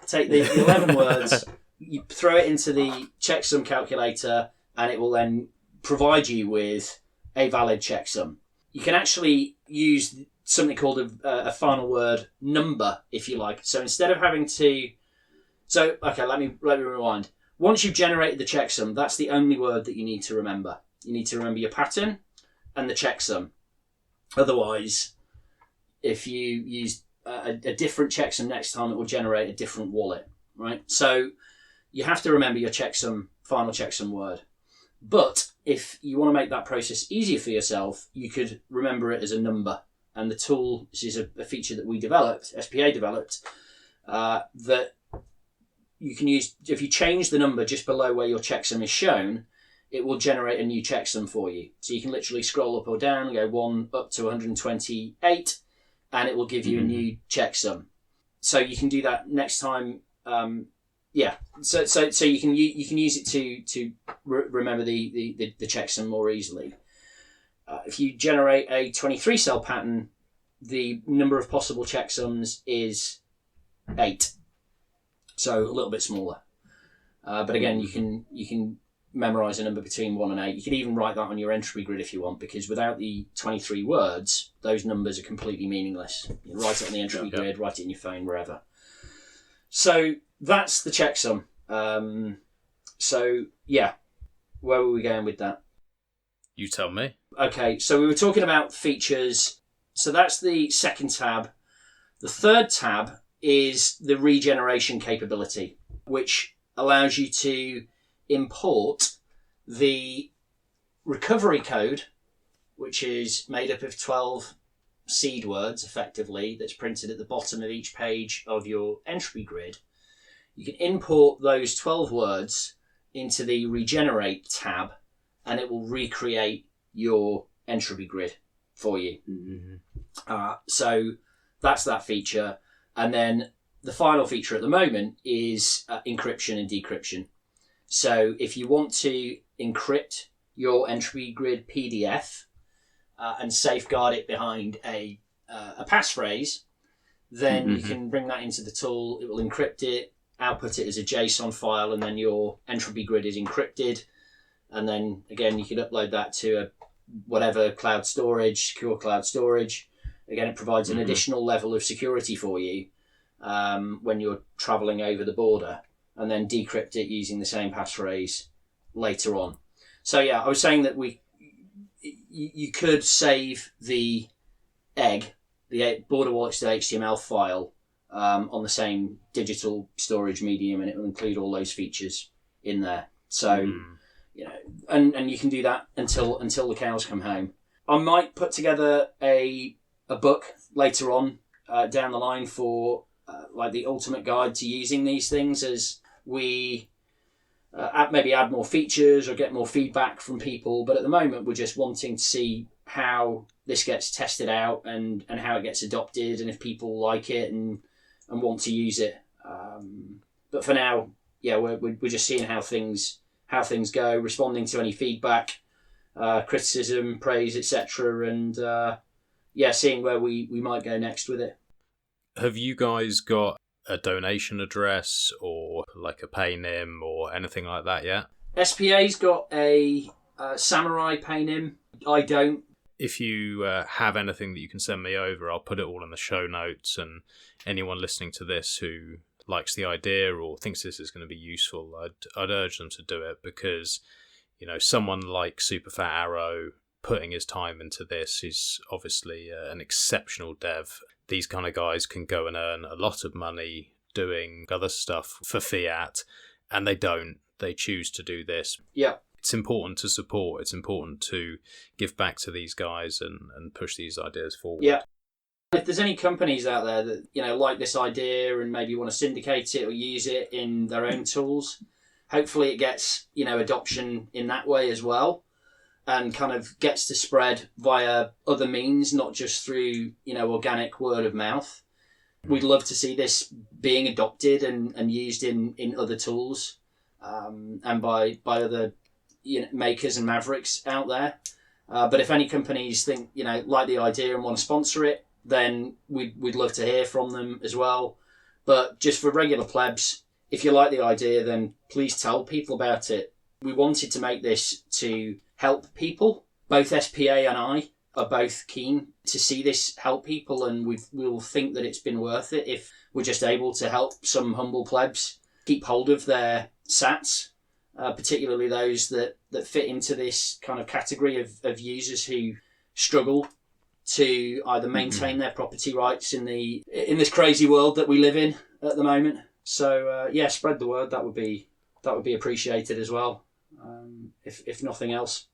take the 11 words, you throw it into the checksum calculator, and it will then provide you with a valid checksum. You can actually use something called a final word number, if you like. So instead of having to... So, okay, let me rewind. Once you've generated the checksum, that's the only word that you need to remember. You need to remember your pattern and the checksum. Otherwise, if you use a different checksum next time, it will generate a different wallet, right? So you have to remember your checksum, final checksum word. But if you want to make that process easier for yourself, you could remember it as a number. And the tool, this is a feature that we developed, SPA developed, that you can use. If you change the number just below where your checksum is shown, it will generate a new checksum for you. So you can literally scroll up or down, go 1 up to 128, and it will give you a new checksum. So you can do that next time. So you can use it to remember the checksum more easily. If you generate a 23 cell pattern, the number of possible checksums is 8, so a little bit smaller. But again, you can memorize a number between 1 and 8. You can even write that on your entropy grid if you want, because without the 23 words, those numbers are completely meaningless. You write it on the entropy grid, write it in your phone, wherever. So that's the checksum. Where were we going with that? You tell me. Okay, so we were talking about features. So that's the second tab. The third tab is the regeneration capability, which allows you to import the recovery code, which is made up of 12 seed words, effectively, that's printed at the bottom of each page of your entropy grid. You can import those 12 words into the regenerate tab, and it will recreate your entropy grid for you. So that's that feature. And then the final feature at the moment is encryption and decryption. So if you want to encrypt your entropy grid PDF and safeguard it behind a passphrase, then you can bring that into the tool. It will encrypt it, output it as a JSON file, and then your entropy grid is encrypted. And then again, you can upload that to whatever cloud storage, secure cloud storage. Again, it provides an additional level of security for you when you're traveling over the border, and then decrypt it using the same passphrase later on. So yeah, I was saying that you could save the egg, the border wallets to HTML file on the same digital storage medium, and it will include all those features in there. So and you can do that until the cows come home. I might put together a book later on down the line for like the ultimate guide to using these things as we maybe add more features or get more feedback from people. But at the moment, we're just wanting to see how this gets tested out and how it gets adopted, and if people like it and want to use it. But for now, yeah, we're just seeing how things go, responding to any feedback, criticism, praise, etc., and seeing where we might go next with it. Have you guys got a donation address or like a paynim or anything like that yet? SPA's got a Samurai paynim. I don't. If you have anything that you can send me over, I'll put it all in the show notes, and anyone listening to this who likes the idea or thinks this is going to be useful, I'd urge them to do it, because someone like Superfat Arrow putting his time into this is obviously an exceptional dev. These kind of guys can go and earn a lot of money doing other stuff for fiat, and they don't. They choose to do this. Yeah. It's important to support. It's important to give back to these guys and push these ideas forward. Yeah. If there's any companies out there that like this idea and maybe want to syndicate it or use it in their own tools, hopefully it gets adoption in that way as well, and kind of gets to spread via other means, not just through organic word of mouth. We'd love to see this being adopted and used in other tools, and by other makers and mavericks out there. But if any companies think like the idea and want to sponsor it, then we'd love to hear from them as well. But just for regular plebs, if you like the idea, then please tell people about it. We wanted to make this to help people, both SPA and I. are both keen to see this help people, and we'll think that it's been worth it if we're just able to help some humble plebs keep hold of their sats, particularly those that fit into this kind of category of users who struggle to either maintain their property rights in this crazy world that we live in at the moment. So spread the word. That would be appreciated as well, if nothing else.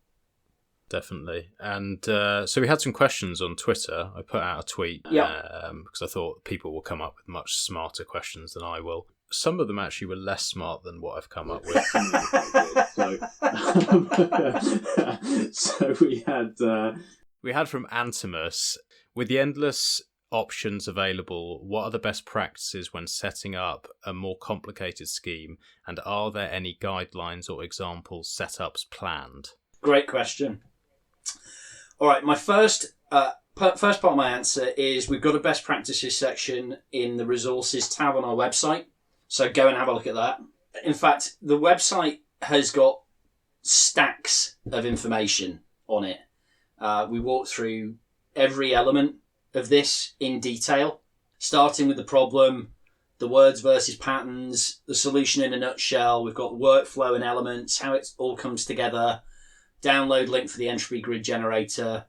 Definitely. And so we had some questions on Twitter. I put out a tweet because I thought people will come up with much smarter questions than I will. Some of them actually were less smart than what I've come up with. So we had from Antimus, with the endless options available, what are the best practices when setting up a more complicated scheme, and are there any guidelines or example setups planned? Great question. All right, my first part of my answer is we've got a best practices section in the resources tab on our website, so go and have a look at that. In fact, the website has got stacks of information on it. We walk through every element of this in detail, starting with the problem, the words versus patterns, the solution in a nutshell. We've got workflow and elements, how it all comes together, download link for the entropy grid generator,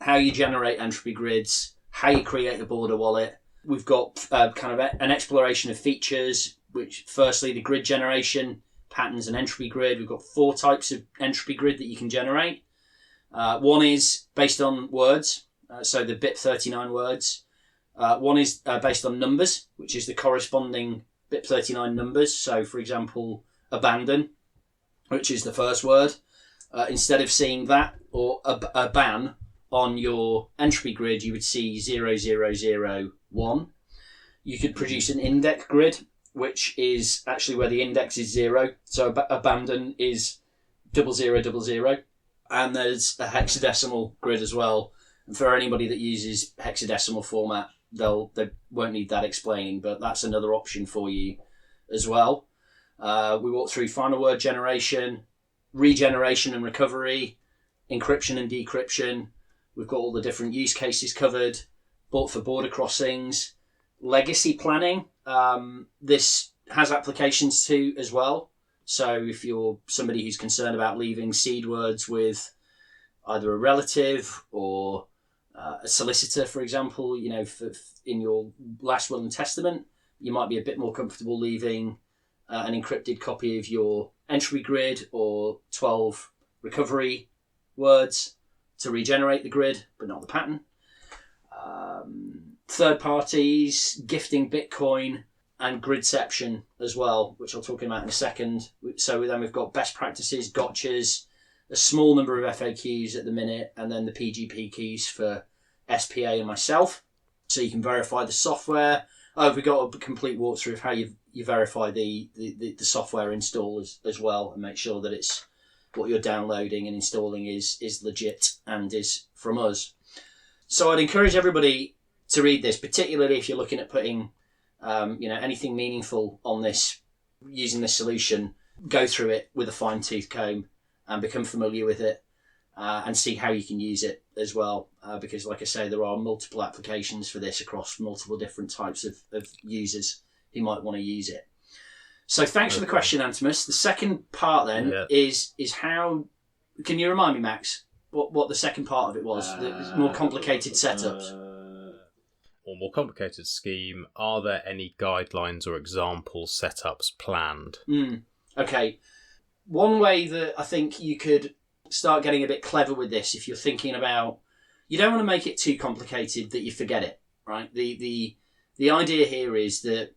how you generate entropy grids, how you create a border wallet. We've got kind of an exploration of features, which firstly, the grid generation, patterns and entropy grid. We've got 4 types of entropy grid that you can generate. One is based on words, so the BIP39 words. One is based on numbers, which is the corresponding BIP39 numbers. So, for example, abandon, which is the first word. Instead of seeing that or a ban on your entropy grid, you would see 0001. You could produce an index grid, which is actually where the index is 0. So abandon is 0000. And there's a hexadecimal grid as well. And for anybody that uses hexadecimal format, they won't need that explaining, but that's another option for you as well. We walk through final word generation, regeneration and recovery, encryption and decryption. We've got all the different use cases covered, but for border crossings, legacy planning. This has applications too as well. So if you're somebody who's concerned about leaving seed words with either a relative or a solicitor, for example, in your last will and testament, you might be a bit more comfortable leaving an encrypted copy of your entropy grid or 12 recovery words to regenerate the grid, but not the pattern. Third parties, gifting Bitcoin, and gridception as well, which I'll talk about in a second. So then we've got best practices, gotchas, a small number of FAQs at the minute, and then the PGP keys for SPA and myself. So you can verify the software. We've got a complete walkthrough of how you verify the software install as well, and make sure that it's what you're downloading and installing is legit and is from us. So I'd encourage everybody to read this, particularly if you're looking at putting anything meaningful on this, using this solution. Go through it with a fine-tooth comb and become familiar with it, and see how you can use it as well. Because, like I say, there are multiple applications for this across multiple different types of users who might want to use it. So thanks for the question, Antimus. The second part then is how... Can you remind me, Max, what the second part of it was? The more complicated setups. Or more complicated scheme, are there any guidelines or example setups planned? Okay. One way that I think you could start getting a bit clever with this, if you're thinking about, you don't want to make it too complicated that you forget it, right? The idea here is that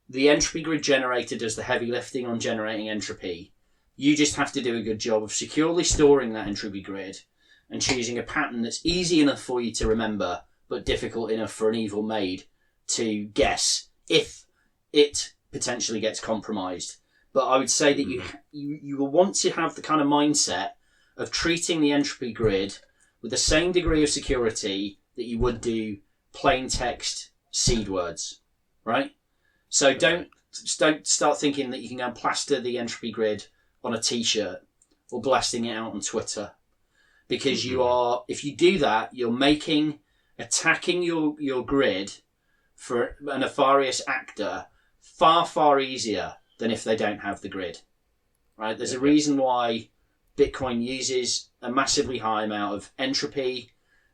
the entropy grid generator does the heavy lifting on generating entropy. You just have to do a good job of securely storing that entropy grid and choosing a pattern that's easy enough for you to remember, but difficult enough for an evil maid to guess if it potentially gets compromised. But I would say that you will want to have the kind of mindset of treating the entropy grid with the same degree of security that you would do plain text seed words, right? So don't start thinking that you can go and plaster the entropy grid on a t-shirt or blasting it out on Twitter, because if you do that, you're attacking your grid for a nefarious actor far easier than if they don't have the grid, right? There's a reason why Bitcoin uses a massively high amount of entropy,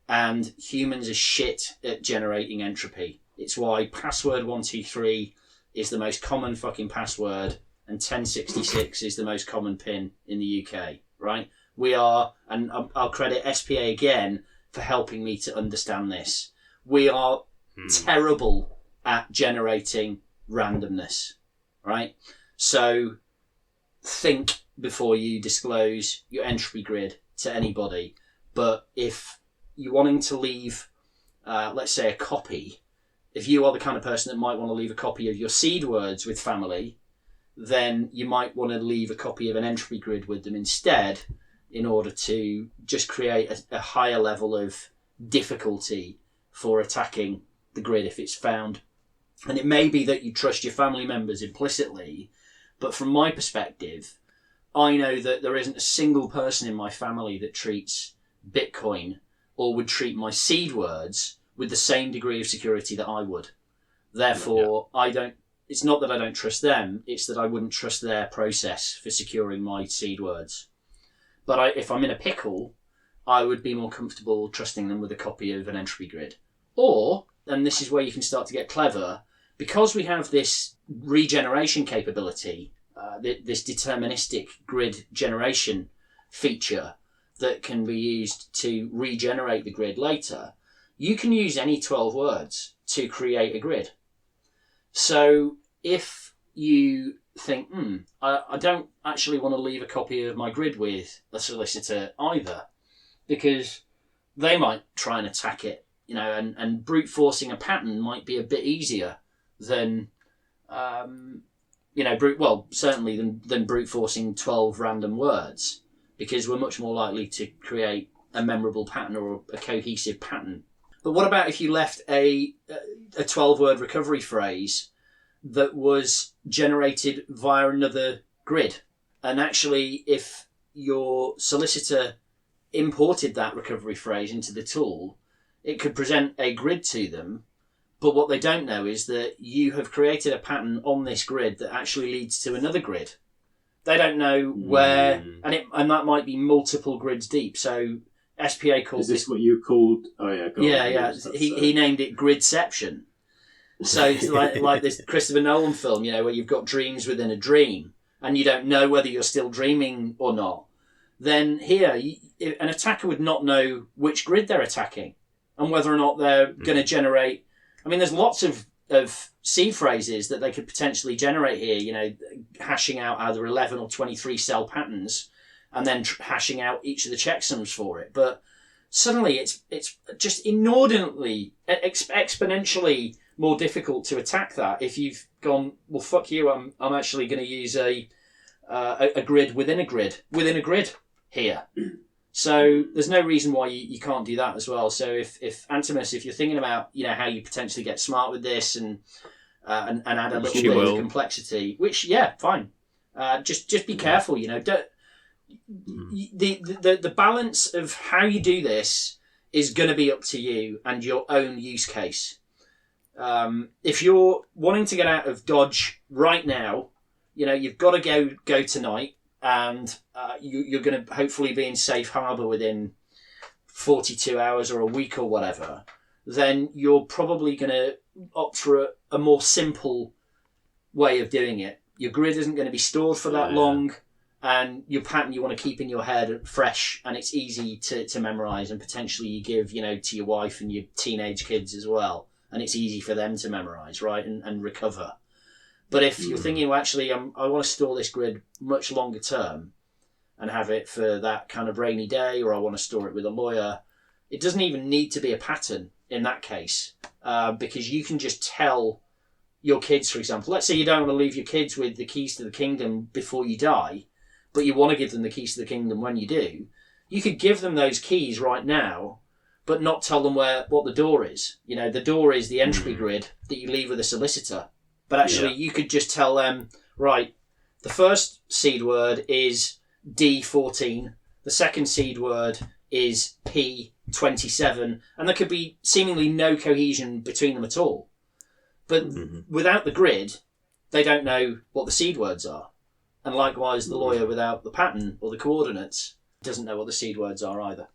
and humans are shit at generating entropy. It's why password 123 is the most common fucking password, and 1066 is the most common PIN in the UK, right? We are, and I'll credit SPA again for helping me to understand this. We are terrible at generating randomness, right? So think before you disclose your entropy grid to anybody. But if you're wanting to leave, let's say, a copy, if you are the kind of person that might want to leave a copy of your seed words with family, then you might want to leave a copy of an entropy grid with them instead, in order to just create a higher level of difficulty for attacking the grid if it's found. And it may be that you trust your family members implicitly, but from my perspective, I know that there isn't a single person in my family that treats Bitcoin or would treat my seed words with the same degree of security that I would. Therefore, it's not that I don't trust them, it's that I wouldn't trust their process for securing my seed words. But if I'm in a pickle, I would be more comfortable trusting them with a copy of an entropy grid. Or, and this is where you can start to get clever, because we have this regeneration capability, this deterministic grid generation feature that can be used to regenerate the grid later, you can use any 12 words to create a grid. So if you think, I don't actually want to leave a copy of my grid with a solicitor either, because they might try and attack it, and brute forcing a pattern might be a bit easier than, certainly than brute forcing 12 random words, because we're much more likely to create a memorable pattern or a cohesive pattern. But what about if you left a 12-word recovery phrase that was generated via another grid? And actually, if your solicitor imported that recovery phrase into the tool, it could present a grid to them. But what they don't know is that you have created a pattern on this grid that actually leads to another grid. They don't know where, and that might be multiple grids deep. So SPA called Is this what you called? Oh yeah, go on. He named it Gridception. So it's like this Christopher Nolan film, where you've got dreams within a dream, and you don't know whether you're still dreaming or not. Then here, an attacker would not know which grid they're attacking, and whether or not they're going to generate. I mean, there's lots of seed phrases that they could potentially generate here. Hashing out either 11 or 23 cell patterns, and then hashing out each of the checksums for it. But suddenly, it's just inordinately, exponentially more difficult to attack that if you've gone, well, fuck you, I'm actually going to use a grid within a grid here. So there's no reason why you can't do that as well. So if Antimus, if you're thinking about how you potentially get smart with this and add a little bit of complexity, which fine, just be careful. The balance of how you do this is going to be up to you and your own use case. If you're wanting to get out of Dodge right now, you've got to go tonight, and you're going to hopefully be in safe harbour within 42 hours or a week or whatever, then you're probably going to opt for a more simple way of doing it. Your grid isn't going to be stored for that long, and your pattern you want to keep in your head fresh, and it's easy to memorise, and potentially you give, to your wife and your teenage kids as well. And it's easy for them to memorise, right, and recover. But if you're thinking, well, actually, I want to store this grid much longer term and have it for that kind of rainy day, or I want to store it with a lawyer, it doesn't even need to be a pattern in that case, because you can just tell your kids, for example, let's say you don't want to leave your kids with the keys to the kingdom before you die, but you want to give them the keys to the kingdom when you do. You could give them those keys right now, but not tell them what the door is. The door is the entropy grid that you leave with a solicitor. But actually, you could just tell them, right, the first seed word is D14. The second seed word is P27, and there could be seemingly no cohesion between them at all. But without the grid, they don't know what the seed words are. And likewise, the lawyer without the pattern or the coordinates doesn't know what the seed words are either.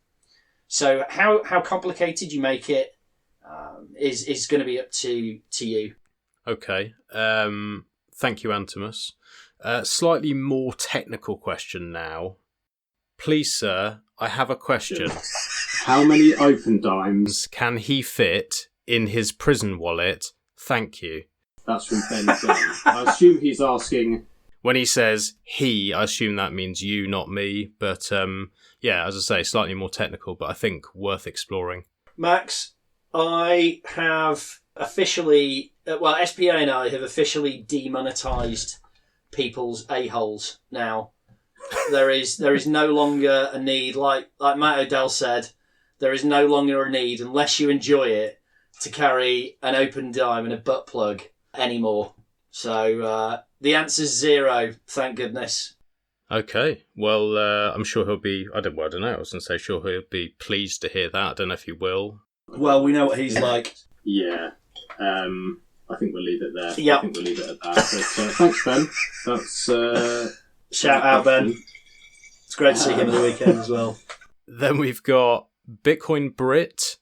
So how complicated you make it is going to be up to you. Okay. Thank you, Antimus. Slightly more technical question now. Please, sir, I have a question. How many open dimes can he fit in his prison wallet? Thank you. That's from Ben Dunn. I assume he's asking... When he says he, I assume that means you, not me. But yeah, as I say, slightly more technical, but I think worth exploring. Max, I have officially... Well, SPA and I have officially demonetised people's a-holes now. There is no longer a need, like Matt O'Dell said, there is no longer a need, unless you enjoy it, to carry an open dime and a butt plug anymore. So the answer's 0, thank goodness. Okay, well, I'm sure he'll be... I don't know. I was going to say sure he'll be pleased to hear that. I don't know if he will. Well, we know what he's like. Yeah. I think we'll leave it there. Yep. I think we'll leave it at that. But, thanks, Ben. That's... Shout out, Ben. It's great to see him at the weekend as well. Then we've got Bitcoin Brit.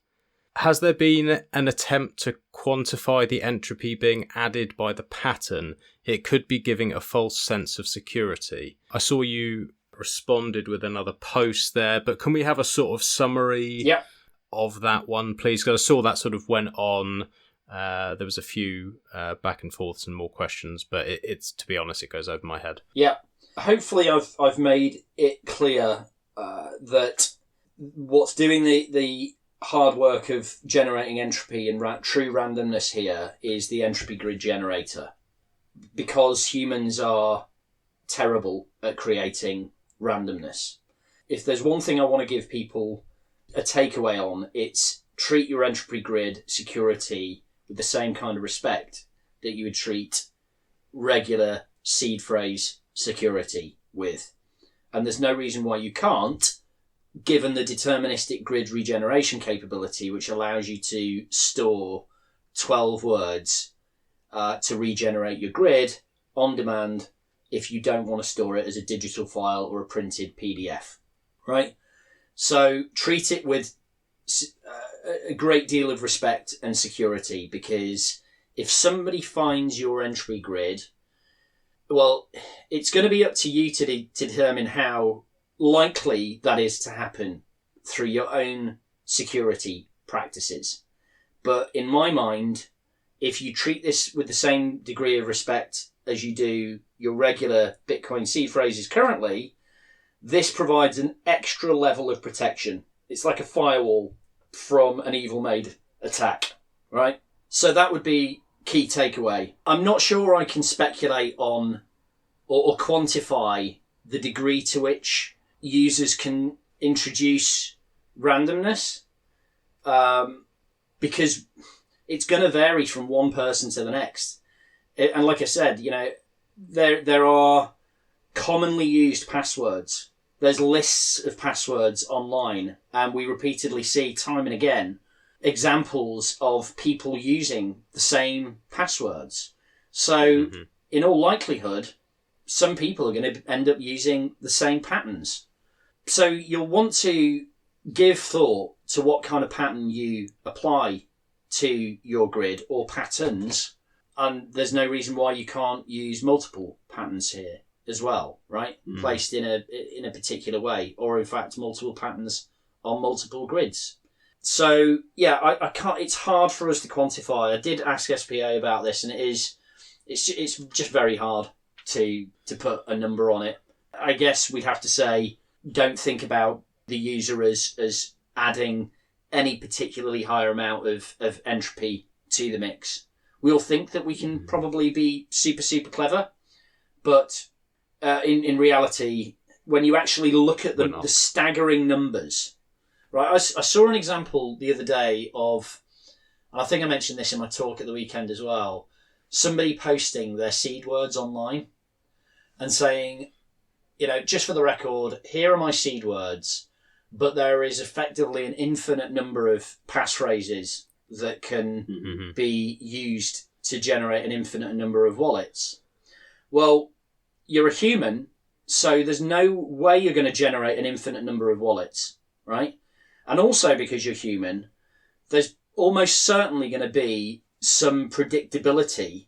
Has there been an attempt to quantify the entropy being added by the pattern? It could be giving a false sense of security. I saw you responded with another post there, but can we have a sort of summary of that one, please? Because I saw that sort of went on. There was a few back and forths and more questions, but it's, to be honest, it goes over my head. Yeah. Hopefully I've made it clear that what's doing the hard work of generating entropy and true randomness here is the entropy grid generator. Because humans are terrible at creating randomness. If there's one thing I want to give people a takeaway on, it's treat your entropy grid security with the same kind of respect that you would treat regular seed phrase security with. And there's no reason why you can't, given the deterministic grid regeneration capability, which allows you to store 12 words to regenerate your grid on demand if you don't want to store it as a digital file or a printed PDF, right? So treat it with a great deal of respect and security, because if somebody finds your entropy grid, well, it's going to be up to you to determine how likely that is to happen through your own security practices. But in my mind, if you treat this with the same degree of respect as you do your regular Bitcoin seed phrases currently, this provides an extra level of protection. It's like a firewall from an evil-made attack, right? So that would be key takeaway. I'm not sure I can speculate on or quantify the degree to which users can introduce randomness, because it's going to vary from one person to the next. And like I said, you know, there are commonly used passwords. There's lists of passwords online, and we repeatedly see time and again examples of people using the same passwords. So in all likelihood, some people are going to end up using the same patterns. So you'll want to give thought to what kind of pattern you apply to your grid or patterns. And there's no reason why you can't use multiple patterns here as well, right? Placed in a particular way, or in fact multiple patterns on multiple grids. So yeah, I can't. It's hard for us to quantify. I did ask SPA about this, and it's just very hard to put a number on it. I guess we'd have to say, don't think about the user as adding any particularly higher amount of entropy to the mix. We'll think that we can probably be super, super clever, but in reality, when you actually look at the staggering numbers, right? I saw an example the other day of, and I think I mentioned this in my talk at the weekend as well, somebody posting their seed words online and saying, you know, just for the record, here are my seed words. but there is effectively an infinite number of passphrases that can be used to generate an infinite number of wallets. Well, you're a human, so there's no way you're going to generate an infinite number of wallets, right? And also because you're human, there's almost certainly going to be some predictability,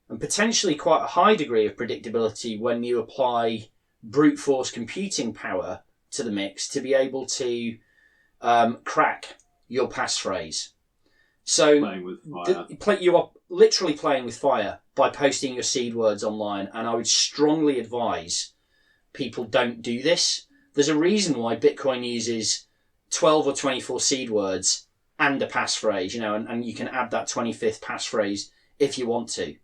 and potentially quite a high degree of predictability when you apply brute force computing power to the mix to be able to crack your passphrase. So Playing with fire. you are literally playing with fire by posting your seed words online, and I would strongly advise people don't do this. There's a reason why Bitcoin uses 12 or 24 seed words and a passphrase, and you can add that 25th passphrase if you want to.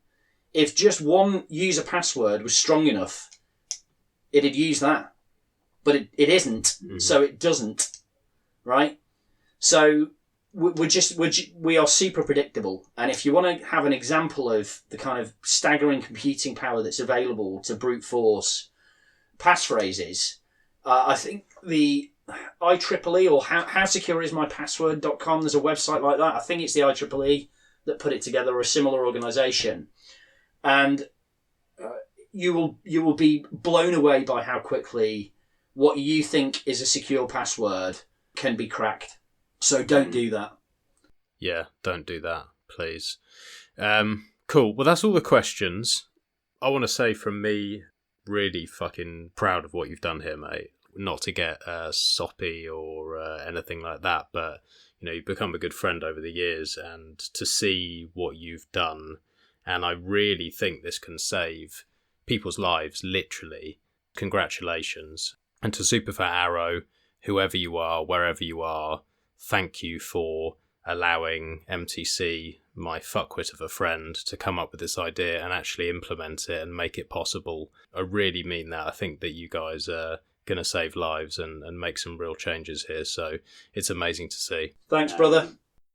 If just one user password was strong enough, it'd use that. But it isn't, so it doesn't, right? So we are super predictable. And if you want to have an example of the kind of staggering computing power that's available to brute force passphrases, I think the IEEE, or howsecureismypassword.com, there's a website like that. I think it's the IEEE that put it together, or a similar organisation. And you will be blown away by how quickly what you think is a secure password can be cracked. So don't do that. Yeah, don't do that, please. Cool. Well, that's all the questions. I want to say from me, really fucking proud of what you've done here, mate. Not to get soppy or anything like that, but you've become a good friend over the years, and to see what you've done, and I really think this can save people's lives, literally. Congratulations. And to Superfat Arrow, whoever you are, wherever you are, thank you for allowing MTC, my fuckwit of a friend, to come up with this idea and actually implement it and make it possible. I really mean that. I think that you guys are going to save lives and make some real changes here. So it's amazing to see. Thanks, brother.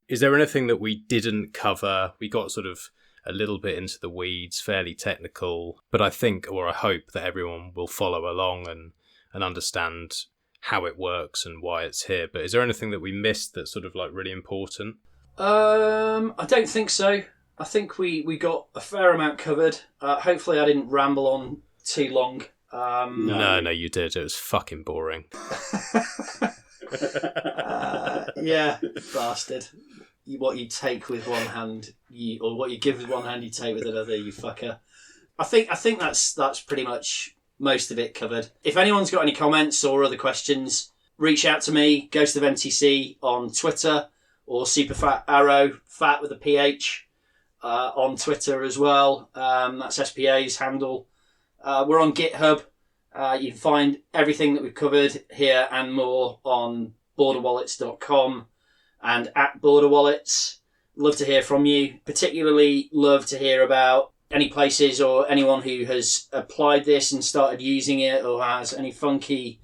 Is there anything that we didn't cover? We got sort of a little bit into the weeds, fairly technical, but I think, or I hope, that everyone will follow along and understand how it works and why it's here. But is there anything that we missed that's sort of like really important? I don't think so. I think we got a fair amount covered. Hopefully I didn't ramble on too long. No, you did. It was fucking boring. Yeah, bastard. What you take with one hand, or what you give with one hand, you take with another, you fucker. I think that's pretty much most of it covered. If anyone's got any comments or other questions, reach out to me, Ghost of MTC on Twitter, or Superfat Arrow, fat with a PH, on Twitter as well. That's SPA's handle. We're on GitHub. You can find everything that we've covered here and more on borderwallets.com and at BorderWallets. Love to hear from you. Particularly love to hear about any places or anyone who has applied this and started using it, or has any funky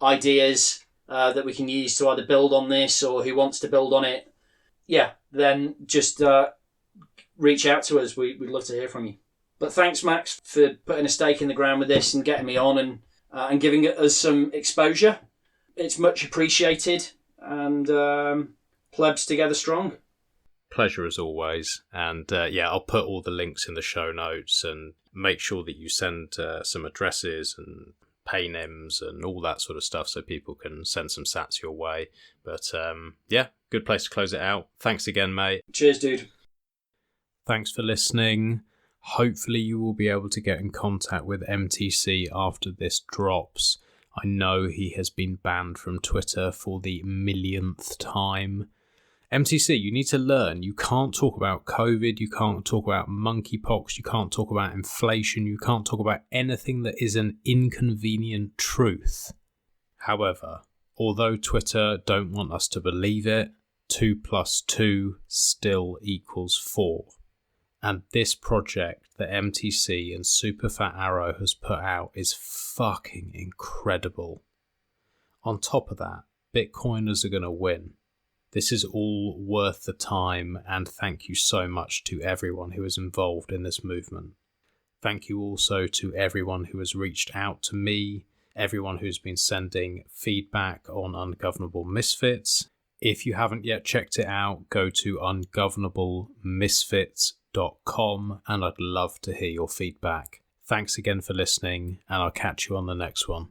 ideas that we can use to either build on this, or who wants to build on it. Yeah, then just reach out to us. We'd love to hear from you. But thanks, Max, for putting a stake in the ground with this and getting me on and giving us some exposure. It's much appreciated, and plebs together strong. Pleasure as always. And I'll put all the links in the show notes, and make sure that you send some addresses and paynims and all that sort of stuff so people can send some sats your way. But good place to close it out. Thanks again, mate. Cheers, dude. Thanks for listening. Hopefully you will be able to get in contact with MTC after this drops. I know he has been banned from Twitter for the millionth time. MTC, you need to learn. You can't talk about COVID, you can't talk about monkeypox, you can't talk about inflation, you can't talk about anything that is an inconvenient truth. However, although Twitter don't want us to believe it, 2 + 2 still equals 4. And this project that MTC and Superfat Arrow has put out is fucking incredible. On top of that, Bitcoiners are going to win. This is all worth the time, and thank you so much to everyone who is involved in this movement. Thank you also to everyone who has reached out to me everyone who's been sending feedback on Ungovernable Misfits. If you haven't yet checked it out, go to ungovernablemisfits.com and I'd love to hear your feedback. Thanks again for listening, and I'll catch you on the next one.